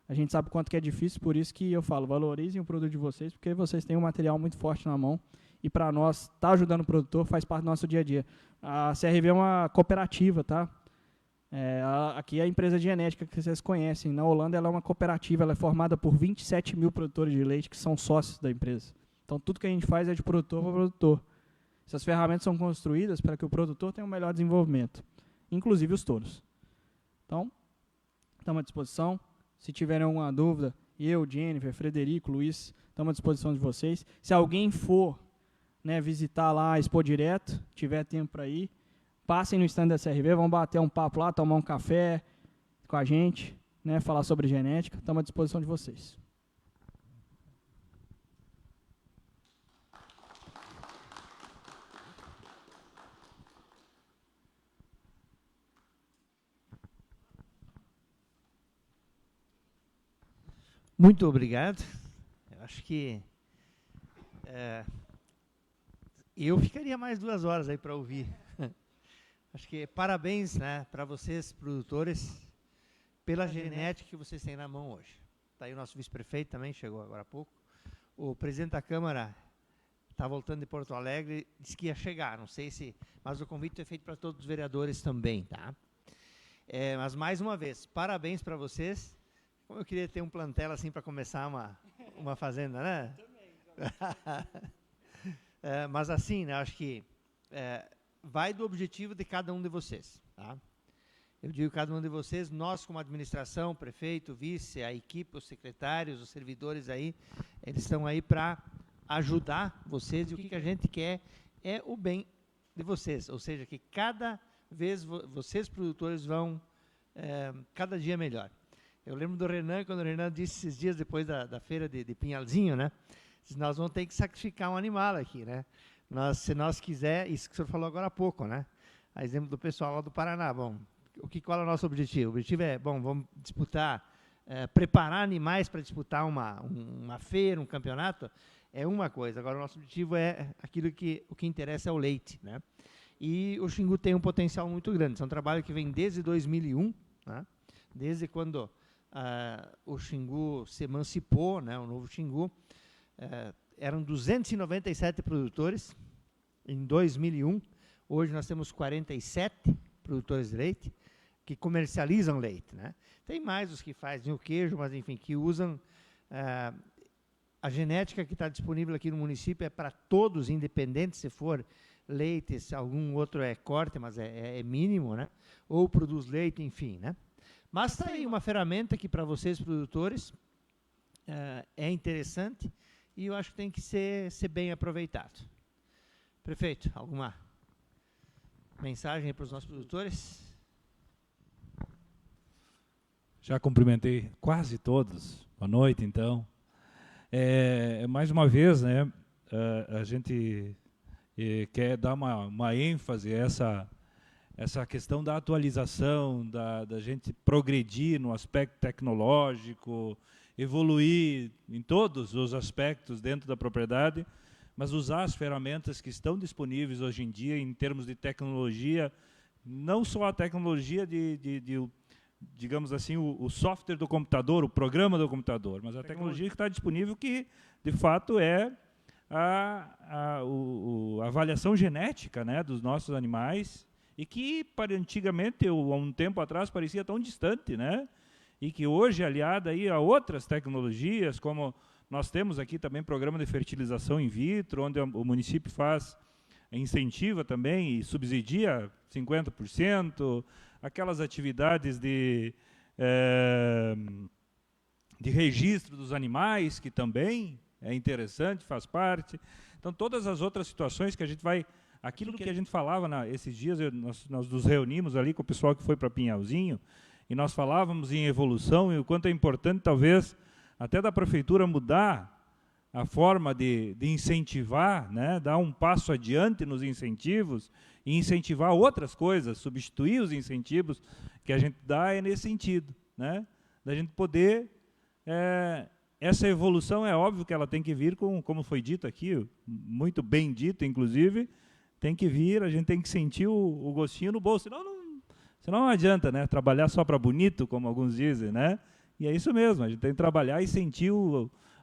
a gente sabe quanto que é difícil, por isso que eu falo, valorizem o produto de vocês, porque vocês têm um material muito forte na mão, e para nós, tá ajudando o produtor, faz parte do nosso dia a dia. A CRV é uma cooperativa, tá? Aqui é a empresa de genética que vocês conhecem. Na Holanda, ela é uma cooperativa, ela é formada por 27 mil produtores de leite, que são sócios da empresa. Então, tudo que a gente faz é de produtor para produtor. Essas ferramentas são construídas para que o produtor tenha um melhor desenvolvimento, inclusive os touros. Então, estamos à disposição. Se tiverem alguma dúvida, eu, Jennifer, Frederico, Luiz, estamos à disposição de vocês. Se alguém for, né, visitar lá a Expo Direto, tiver tempo para ir, passem no stand da CRV, vão bater um papo lá, tomar um café com a gente, né, falar sobre genética. Estamos à disposição de vocês. Muito obrigado. Eu acho que eu ficaria mais 2 horas aí para ouvir. Acho que parabéns, né, para vocês, produtores, pela genética que vocês têm na mão hoje. Está aí o nosso vice-prefeito também, chegou agora há pouco. O presidente da Câmara está voltando de Porto Alegre, disse que ia chegar, não sei se... Mas o convite é feito para todos os vereadores também, tá? Mas, mais uma vez, parabéns para vocês. Como eu queria ter um plantel assim para começar uma fazenda, né? Mas assim, né, acho que vai do objetivo de cada um de vocês, tá? Eu digo cada um de vocês, nós como administração, prefeito, vice, a equipe, os secretários, os servidores aí, eles estão aí para ajudar vocês, e o que a gente quer é o bem de vocês, ou seja, que cada vez vocês produtores vão cada dia melhor. Eu lembro do Renan, quando o Renan disse esses dias depois da feira de Pinhalzinho, né? Nós vamos ter que sacrificar um animal aqui, né? Se nós quiser, isso que o senhor falou agora há pouco, né? A exemplo do pessoal lá do Paraná, bom, qual é o nosso objetivo? O objetivo é, bom, vamos disputar, preparar animais para disputar uma feira, um campeonato, é uma coisa. Agora, o nosso objetivo é o que interessa é o leite, né? E o Xingu tem um potencial muito grande. Isso é um trabalho que vem desde 2001, né? Desde quando o Xingu se emancipou, né? O novo Xingu. Eram 297 produtores em 2001. Hoje nós temos 47 produtores de leite que comercializam leite, né? Tem mais os que fazem o queijo, mas enfim, que usam a genética que está disponível aqui no município é para todos, independente se for leite, se algum outro é corte, mas é mínimo, né? Ou produz leite, enfim, né? Mas está aí uma ferramenta que para vocês produtores é interessante e eu acho que tem que ser bem aproveitado. Prefeito, alguma mensagem para os nossos produtores? Já cumprimentei quase todos. Boa noite, então. Mais uma vez, né, a gente quer dar uma ênfase a essa questão da atualização, da gente progredir no aspecto tecnológico, evoluir em todos os aspectos dentro da propriedade, mas usar as ferramentas que estão disponíveis hoje em dia em termos de tecnologia, não só a tecnologia digamos assim, o software do computador, o programa do computador, mas a tecnologia que está disponível que, de fato, é a avaliação genética, né, dos nossos animais, e que, antigamente, há um tempo atrás, parecia tão distante, né, e que hoje, aliada aí a outras tecnologias, como nós temos aqui também programa de fertilização in vitro, onde o município incentiva também e subsidia 50%, aquelas atividades de registro dos animais, que também é interessante, faz parte. Então, todas as outras situações que a gente vai... Aquilo que a gente falava esses dias, nós nos reunimos ali com o pessoal que foi para Pinhalzinho, e nós falávamos em evolução e o quanto é importante, talvez, até da prefeitura mudar a forma de incentivar, né, dar um passo adiante nos incentivos e incentivar outras coisas, substituir os incentivos que a gente dá nesse sentido, né, da gente poder... essa evolução é óbvio que ela tem que vir como foi dito aqui, muito bem dito, inclusive, tem que vir, a gente tem que sentir o gostinho no bolso, senão não adianta, né, trabalhar só para bonito, como alguns dizem, né, e é isso mesmo, a gente tem que trabalhar e sentir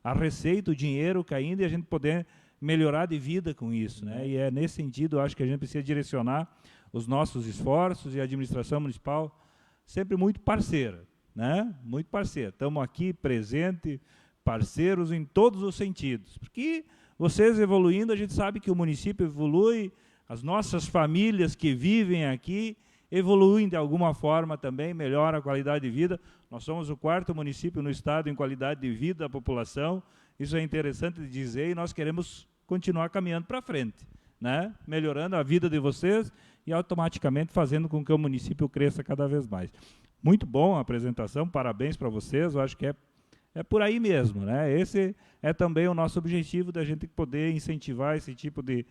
a receita, o dinheiro caindo e a gente poder melhorar de vida com isso, né, e é nesse sentido, eu acho que a gente precisa direcionar os nossos esforços e a administração municipal sempre muito parceira, né, muito parceira, estamos aqui presentes, parceiros em todos os sentidos, porque vocês evoluindo, a gente sabe que o município evolui, as nossas famílias que vivem aqui evoluem de alguma forma também, melhora a qualidade de vida. Nós somos o 4º município no estado em qualidade de vida da população, isso é interessante de dizer, e nós queremos continuar caminhando para frente, né? Melhorando a vida de vocês e automaticamente fazendo com que o município cresça cada vez mais. Muito bom a apresentação, parabéns para vocês, eu acho que é por aí mesmo, né? Esse é também o nosso objetivo, da gente poder incentivar esse tipo de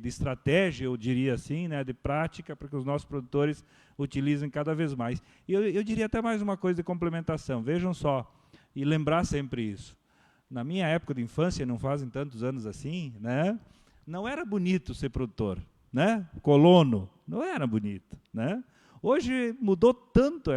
estratégia, eu diria assim, né, de prática, para que os nossos produtores utilizem cada vez mais. E eu diria até mais uma coisa de complementação, vejam só, e lembrar sempre isso. Na minha época de infância, não fazem tantos anos assim, né, não era bonito ser produtor, né? Colono, não era bonito, né? Hoje mudou tanto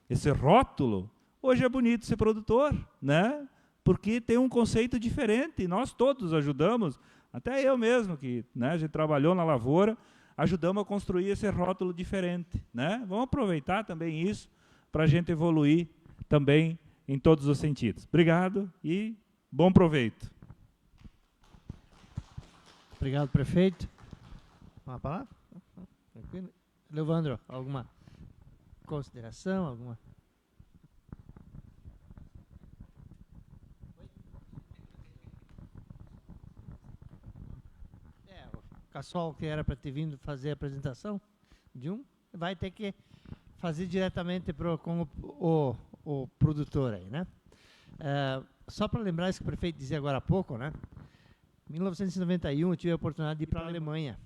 esse rótulo, hoje é bonito ser produtor, né? porque tem um conceito diferente, nós todos ajudamos, até eu mesmo, que, né, a gente trabalhou na lavoura, ajudamos a construir esse rótulo diferente, né? Vamos aproveitar também isso para a gente evoluir também em todos os sentidos. Obrigado e bom proveito. Obrigado, prefeito. Uma palavra? Tranquilo. Leandro, alguma consideração? Alguma? O Cassol, que era para ter vindo fazer a apresentação vai ter que fazer diretamente com o produtor aí, né? Só para lembrar isso que o prefeito dizia agora há pouco, né? Em 1991 eu tive a oportunidade de ir para a Alemanha.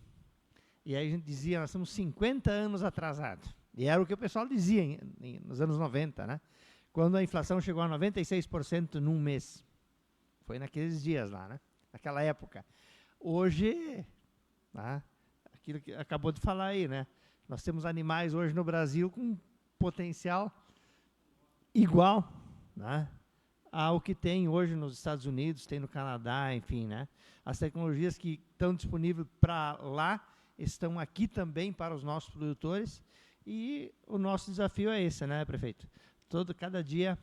E aí a gente dizia, nós estamos 50 anos atrasados. E era o que o pessoal dizia nos anos 90, né? Quando a inflação chegou a 96% num mês. Foi naqueles dias lá, né? Naquela época. Hoje, né? Aquilo que acabou de falar aí, né? Nós temos animais hoje no Brasil com potencial igual, né, ao que tem hoje nos Estados Unidos, tem no Canadá, enfim, né? As tecnologias que estão disponíveis para lá estão aqui também para os nossos produtores e o nosso desafio é esse, né, prefeito? Cada dia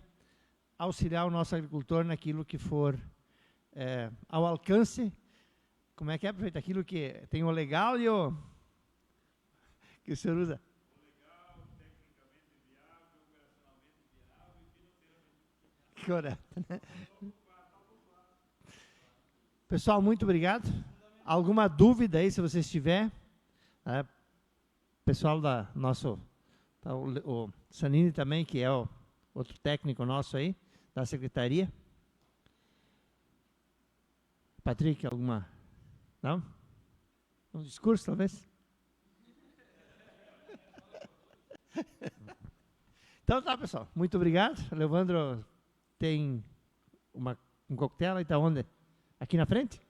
auxiliar o nosso agricultor naquilo que for ao alcance. Como é que é, prefeito? Aquilo que tem o legal e o que o senhor usa? O legal, tecnicamente viável, operacionalmente viável e financeiramente. Correto, né? Pessoal, muito obrigado. Alguma dúvida aí, se vocês tiverem? Pessoal da nosso... o Sanini também, que é o outro técnico nosso aí, da secretaria. Patrick, alguma... Não? Um discurso, talvez? Então tá, pessoal. Muito obrigado. O Leandro tem um coquetel aí, tá onde? Aqui na frente?